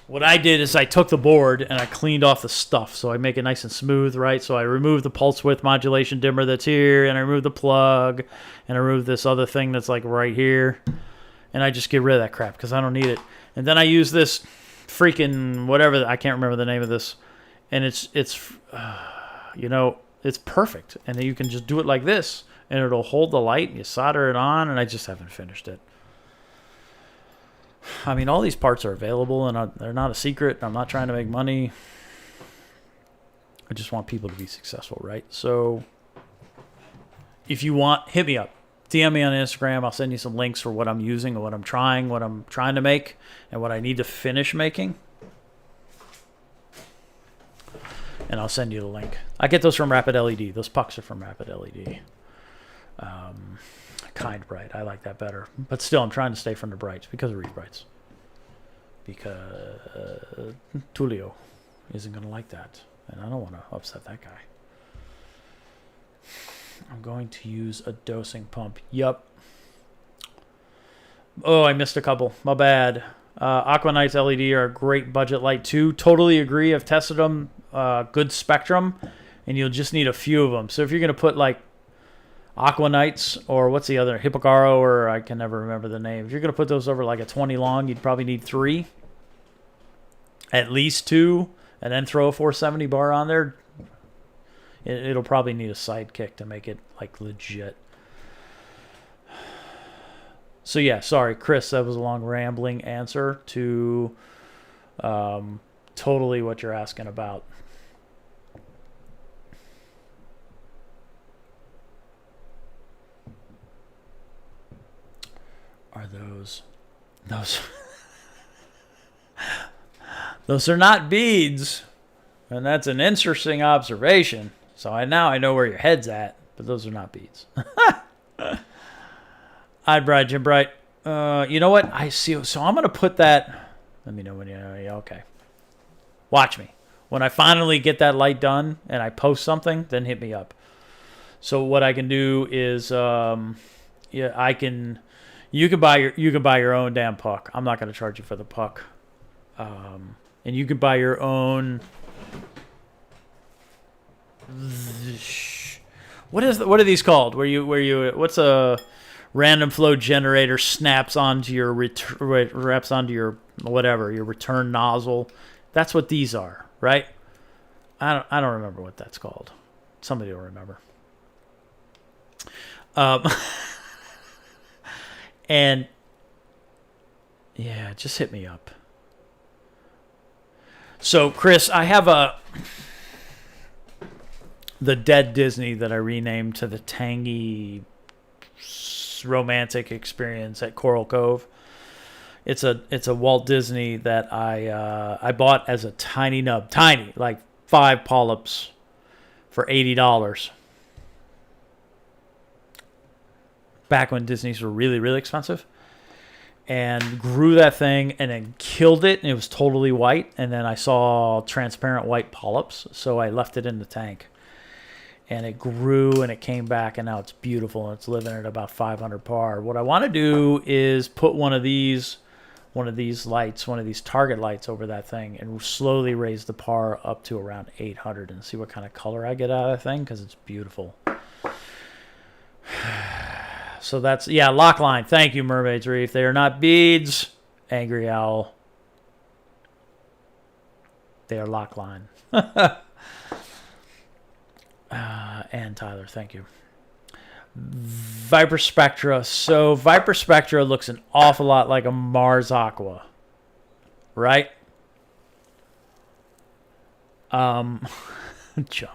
[SPEAKER 1] What I did is I took the board and I cleaned off the stuff, so I make it nice and smooth, right? So I removed the pulse width modulation dimmer that's here, and I removed the plug, and I removed this other thing that's like right here, and I just get rid of that crap because I don't need it. And then I use this freaking whatever, I can't remember the name of this, and it's you know, it's perfect. And then you can just do it like this, and it'll hold the light, and you solder it on, and I just haven't finished it. I mean, all these parts are available, and they're not a secret. I'm not trying to make money. I just want people to be successful, right? So if you want, hit me up. DM me on Instagram. I'll send you some links for what I'm using and what I'm trying to make, and what I need to finish making. And I'll send you the link. I get those from Rapid LED. Those pucks are from Rapid LED. Kind bright. I like that better. But still, I'm trying to stay from the brights because of Reef Brights. Because Tulio isn't going to like that. And I don't want to upset that guy. I'm going to use a dosing pump. Yup. Oh, I missed a couple. My bad. Aqua Nights LED are a great budget light too. Totally agree. I've tested them. Good spectrum. And you'll just need a few of them. So if you're going to put like Aqua Nights, or what's the other, Hippogaro, or I can never remember the name. If you're going to put those over like a 20 long, you'd probably need 3. At least 2, and then throw a 470 bar on there. It'll probably need a sidekick to make it like legit. So yeah, sorry, Chris, that was a long rambling answer to totally what you're asking about. Are those those are not beads, and that's an interesting observation. So now I know where your head's at, but those are not beads. I'd Bright, Jim Bright. You know what? I see. So I'm gonna put that. Let me know when you. Yeah, okay. Watch me. When I finally get that light done and I post something, then hit me up. So what I can do is, yeah, I can. You can buy your own damn puck. I'm not going to charge you for the puck. And you can buy your own. What are these called? What's a random flow generator snaps onto your wraps onto your whatever, your return nozzle. That's what these are, right? I don't remember what that's called. Somebody will remember. And yeah, just hit me up. So Chris, I have the dead Disney that I renamed to the Tangy Romantic Experience at Coral Cove. It's a Walt Disney that I bought as a tiny nub, like 5 polyps for $80. Back when Disneys were really, really expensive, and grew that thing and then killed it, and it was totally white, and then I saw transparent white polyps, so I left it in the tank, and it grew and it came back, and now it's beautiful, and it's living at about 500 par. What I want to do is put one of these lights, one of these target lights over that thing, and slowly raise the par up to around 800 and see what kind of color I get out of that thing, because it's beautiful. So that's, yeah, lock line. Thank you, Mermaid's Reef. They are not beads, Angry Owl. They are lock line. And Tyler, thank you. Viper Spectra. So Viper Spectra looks an awful lot like a Mars Aqua, right? John.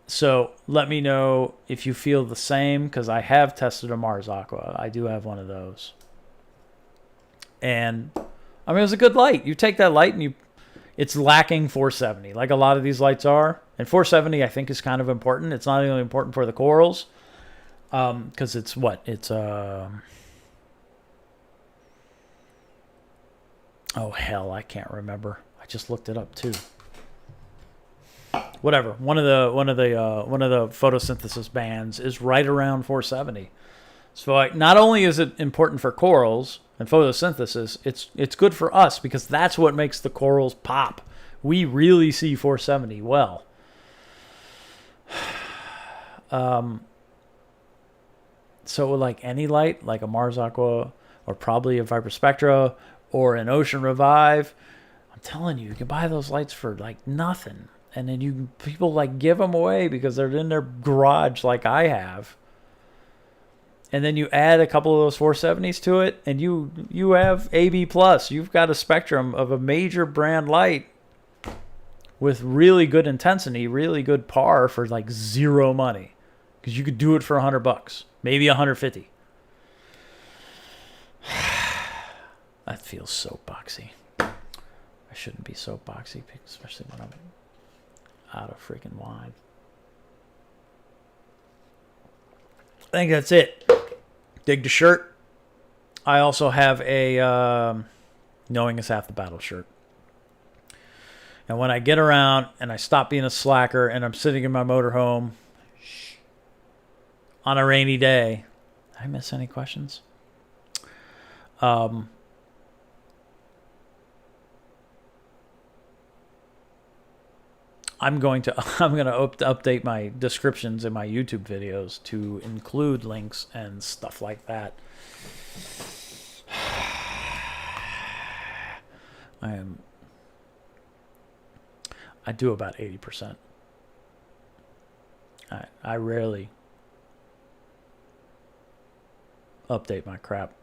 [SPEAKER 1] So let me know if you feel the same, because I have tested a Mars Aqua. I do have one of those. And I mean, it was a good light. You take that light and it's lacking 470, like a lot of these lights are. And 470, I think, is kind of important. It's not only important for the corals, because it's what? It's, oh, hell, I can't remember. I just looked it up, too. Whatever. One of the photosynthesis bands is right around 470. So not only is it important for corals and photosynthesis, it's good for us because that's what makes the corals pop. We really see 470 well. So like any light, like a Mars Aqua or probably a Vibraspectra or an Ocean Revive, I'm telling you, you can buy those lights for like nothing. And then people like give them away because they're in their garage like I have. And then you add a couple of those 470s to it, and you have AB+. You've got a spectrum of a major brand light with really good intensity, really good par for like zero money. Because you could do it for $100, maybe $150. That feels soapboxy. I shouldn't be soapboxy, especially when I'm out of freaking wine. I think that's it. Dig the shirt. I also have a knowing is half the battle shirt. And when I get around and I stop being a slacker and I'm sitting in my motorhome on a rainy day, did I miss any questions? I'm going to update my descriptions in my YouTube videos to include links and stuff like that. I do about 80%. I rarely update my crap.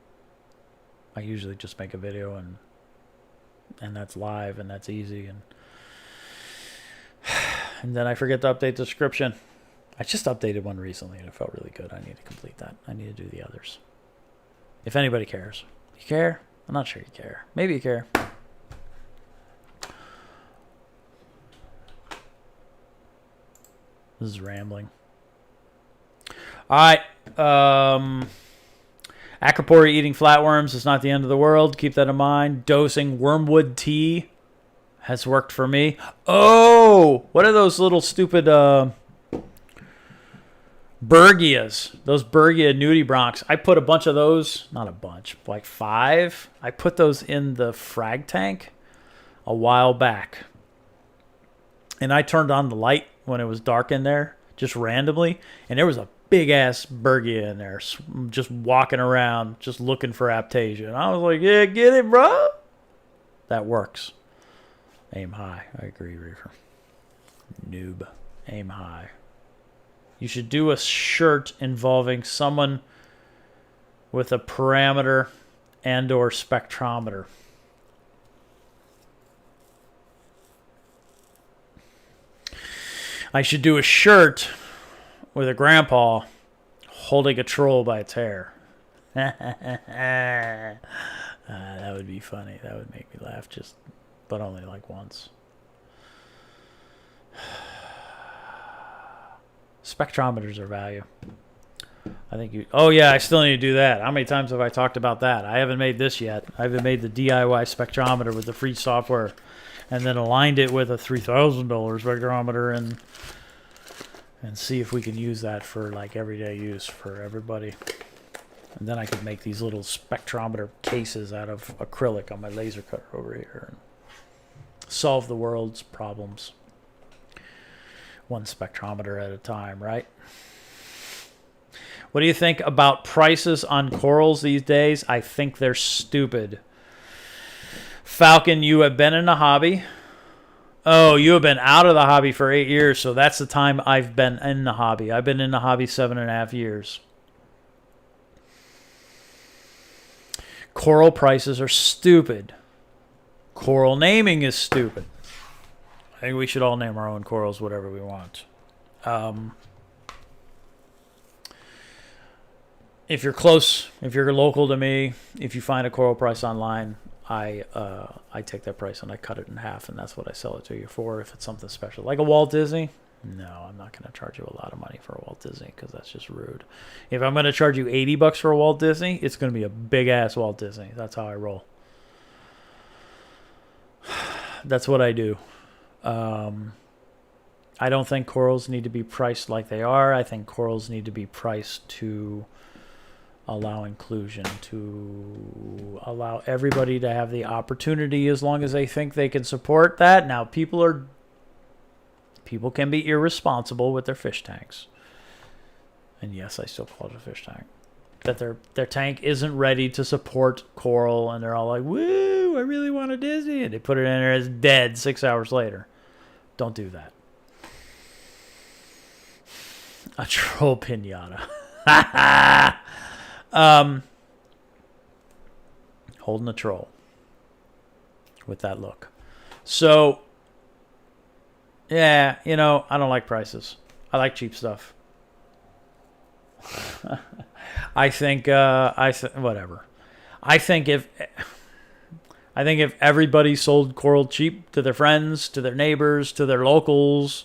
[SPEAKER 1] I usually just make a video and that's live and that's easy and then I forget to update the description. I just updated one recently and it felt really good. I need to complete that. I need to do the others. If anybody cares. You care? I'm not sure you care. Maybe you care. This is rambling. All right. Acropora eating flatworms is not the end of the world. Keep that in mind. Dosing wormwood tea has worked for me. Oh, what are those little stupid Bergias? Those Bergia nudibranchs. I put a bunch of those, not a bunch, like 5. I put those in the frag tank a while back. And I turned on the light when it was dark in there, just randomly, and there was a big-ass Bergia in there, just walking around, just looking for aptasia. And I was like, yeah, get it, bro. That works. Aim high. I agree, Reefer. Noob. Aim high. You should do a shirt involving someone with a parameter and or spectrometer. I should do a shirt with a grandpa holding a troll by its hair. That would be funny. That would make me laugh, but only like once. Spectrometers are value. I think you... Oh, yeah, I still need to do that. How many times have I talked about that? I haven't made this yet. I haven't made the DIY spectrometer with the free software and then aligned it with a $3,000 spectrometer and see if we can use that for like everyday use for everybody. And then I could make these little spectrometer cases out of acrylic on my laser cutter over here and solve the world's problems. One spectrometer at a time, right? What do you think about prices on corals these days? I think they're stupid. Falcon, you have been in the hobby. Oh, you have been out of the hobby for 8 years, so that's the time I've been in the hobby. I've been in the hobby 7.5 years. Coral prices are stupid. Coral naming is stupid. I think we should all name our own corals whatever we want. if you're close, if you're local to me, if you find a coral price online, I take that price and I cut it in half, and that's what I sell it to you for. If it's something special, like a Walt Disney, no, I'm not going to charge you a lot of money for a Walt Disney because that's just rude. If I'm going to charge you $80 for a Walt Disney, it's going to be a big ass Walt Disney. That's how I roll. That's what I do. I don't think corals need to be priced like they are. I think corals need to be priced to allow inclusion, to allow everybody to have the opportunity as long as they think they can support that. Now, people can be irresponsible with their fish tanks. And yes, I still call it a fish tank. That their tank isn't ready to support coral, and they're all like, woo, I really want a Disney. And they put it in there, it's dead 6 hours later. Don't do that. A troll pinata. Holding a troll with that look. So, yeah, you know, I don't like prices. I like cheap stuff. I think whatever. I think if everybody sold coral cheap to their friends, to their neighbors, to their locals,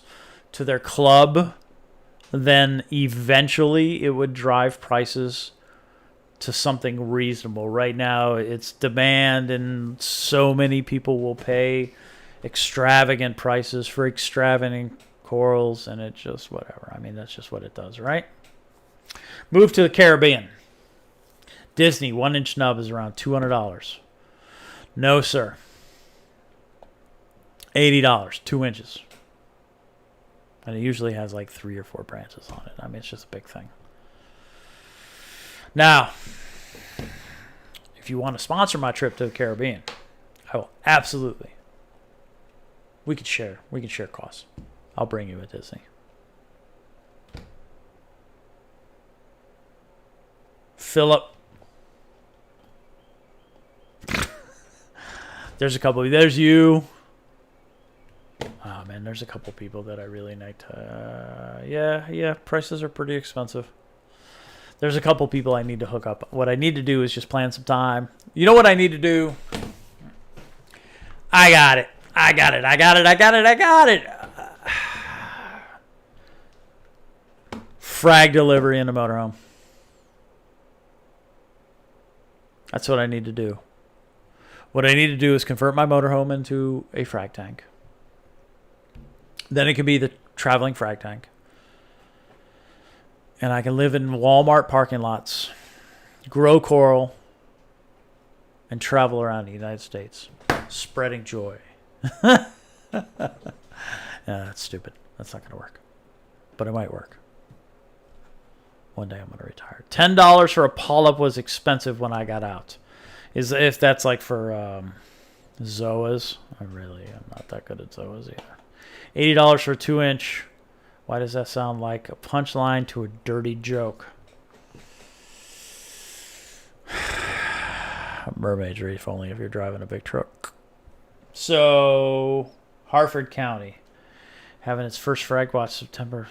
[SPEAKER 1] to their club, then eventually it would drive prices to something reasonable. Right now, it's demand, and so many people will pay extravagant prices for extravagant corals, and it just whatever. I mean, that's just what it does, right? Move to the Caribbean. Disney 1-inch nub is around $200. No, sir. $80, 2 inches. And it usually has like 3 or 4 branches on it. I mean, it's just a big thing. Now, if you want to sponsor my trip to the Caribbean, I will absolutely. We could share costs. I'll bring you a Disney. Philip. There's a couple. There's you. Oh, man, there's a couple people that I really like to... yeah, prices are pretty expensive. There's a couple people I need to hook up. What I need to do is just plan some time. You know what I need to do? I got it. Frag delivery in a motorhome. That's what I need to do. What I need to do is convert my motorhome into a frag tank. Then it can be the traveling frag tank. And I can live in Walmart parking lots, grow coral, and travel around the United States, spreading joy. Yeah, that's stupid. That's not going to work. But it might work. One day I'm going to retire. $10 for a polyp was expensive when I got out. If that's like for zoas. I really am not that good at zoas either. $80 for a 2-inch. Why does that sound like a punchline to a dirty joke? Mermaid reef only if you're driving a big truck. So, Harford County having its first frag watch September.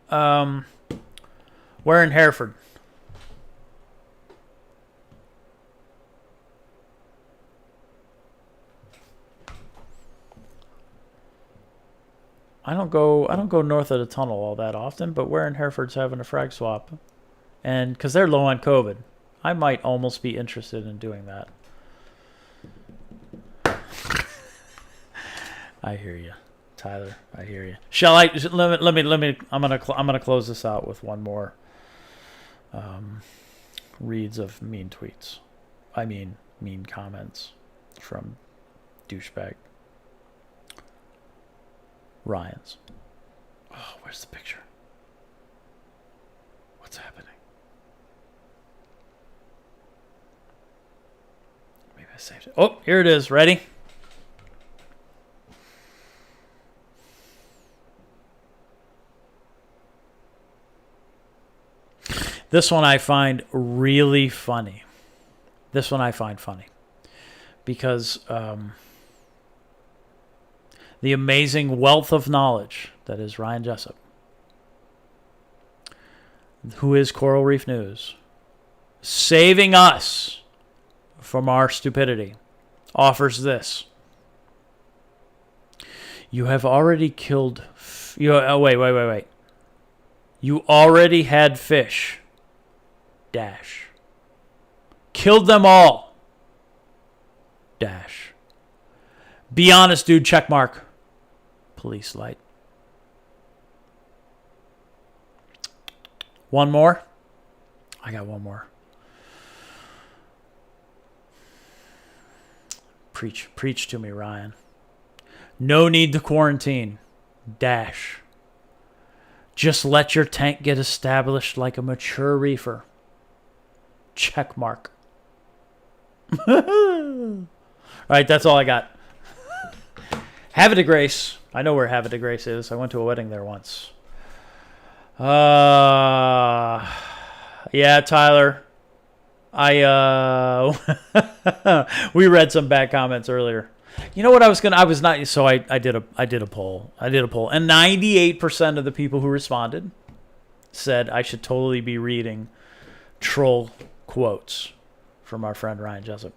[SPEAKER 1] Where in Hereford? I don't go north of the tunnel all that often, but where in Hereford's having a frag swap? And because they're low on COVID, I might almost be interested in doing that. I hear you, Tyler. I hear you. Shall I? Let me. I'm gonna close this out with one more. Reads of mean tweets. I mean mean comments from douchebag Ryan's. Oh, where's the picture? What's happening? Maybe I saved it. Oh, here it is. Ready? This one I find really funny. This one I find funny. Because the amazing wealth of knowledge that is Ryan Jessup. who is Coral Reef News, saving us from our stupidity, offers this. You have already killed... wait. You already had fish. Dash. Killed them all. Dash. Be honest, dude. Check mark. Police light. One more? I got one more. Preach to me, Ryan. No need to quarantine. Dash. Just let your tank get established like a mature reefer. Check mark. All right, that's all I got. Havre de Grace. I know where Havre de Grace is. I went to a wedding there once. Yeah, Tyler. We read some bad comments earlier. You know what I did a poll. And 98% of the people who responded said I should totally be reading troll quotes from our friend Ryan Jessup.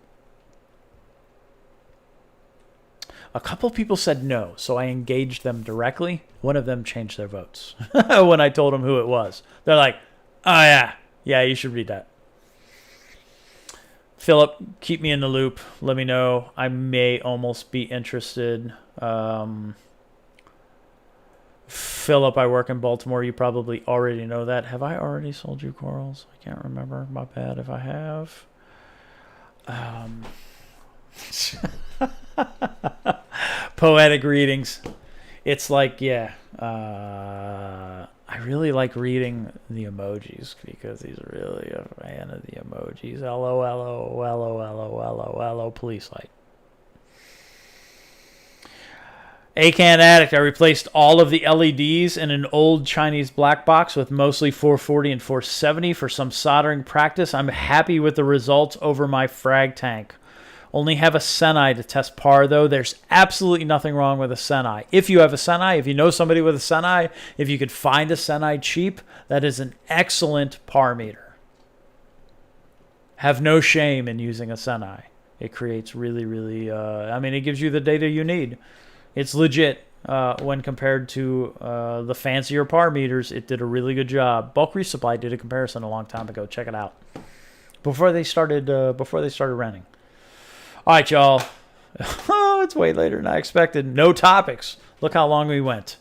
[SPEAKER 1] A couple people said no, so I engaged them directly. One of them changed their votes when I told them who it was. They're like, oh yeah, you should read that. Philip, keep me in the loop. Let me know. I may almost be interested. Philip, I work in Baltimore. You probably already know that. Have I already sold you corals? I can't remember. My bad if I have. Poetic readings. It's like, yeah. I really like reading the emojis because he's really a fan of the emojis. LOLO, police light. ACAN Addict, I replaced all of the LEDs in an old Chinese black box with mostly 440 and 470 for some soldering practice. I'm happy with the results over my frag tank. Only have a Senai to test par, though. There's absolutely nothing wrong with a Senai. If you have a Senai, if you know somebody with a Senai, if you could find a Senai cheap, that is an excellent par meter. Have no shame in using a Senai. It creates really, it gives you the data you need. It's legit when compared to the fancier par meters. It did a really good job. Bulk Resupply did a comparison a long time ago. Check it out. Before they started renting. All right, y'all. Oh, it's way later than I expected. No topics. Look how long we went.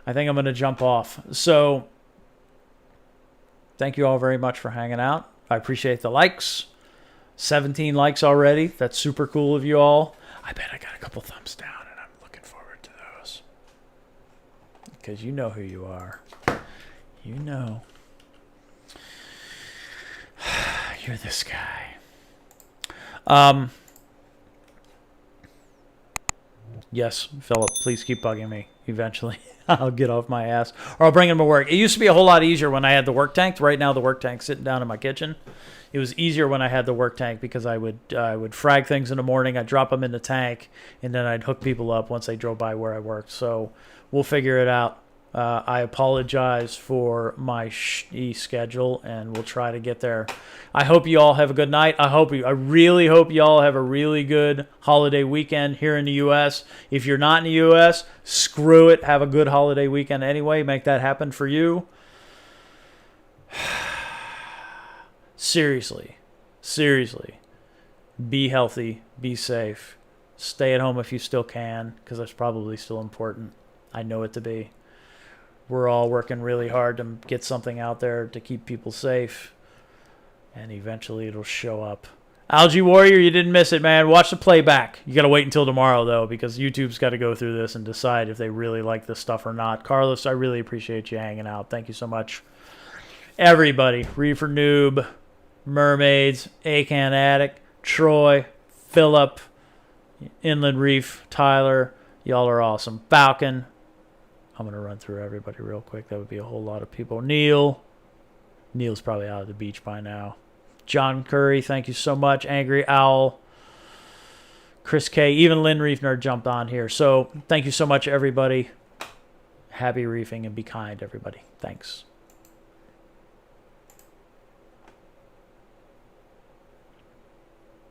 [SPEAKER 1] I think I'm going to jump off. So, thank you all very much for hanging out. I appreciate the likes. 17 likes already. That's super cool of you all. I bet I got a couple thumbs down, and I'm looking forward to those. Because you know who you are. You know. You're this guy. Yes, Philip, please keep bugging me. Eventually, I'll get off my ass. Or I'll bring him to work. It used to be a whole lot easier when I had the work tank. Right now, the work tank's sitting down in my kitchen. It was easier when I had the work tank because I would frag things in the morning. I'd drop them in the tank, and then I'd hook people up once they drove by where I worked. So we'll figure it out. I apologize for my schedule, and we'll try to get there. I hope you all have a good night. I really hope you all have a really good holiday weekend here in the U.S. If you're not in the U.S., screw it. Have a good holiday weekend anyway. Make that happen for you. Seriously. Be healthy. Be safe. Stay at home if you still can, because that's probably still important. I know it to be. We're all working really hard to get something out there to keep people safe. And eventually it'll show up. Algae Warrior, you didn't miss it, man. Watch the playback. You got to wait until tomorrow, though, because YouTube's got to go through this and decide if they really like this stuff or not. Carlos, I really appreciate you hanging out. Thank you so much. Everybody. Reefer Noob, Mermaids, ACAN Addict, Troy, Philip, Inland Reef, Tyler. Y'all are awesome. Falcon. I'm going to run through everybody real quick. That would be a whole lot of people. Neil's probably out of the beach by now. John Curry, thank you so much. Angry Owl. Chris K. Even Lynn Reef Nerd jumped on here. So thank you so much, everybody. Happy reefing and be kind, everybody. Thanks.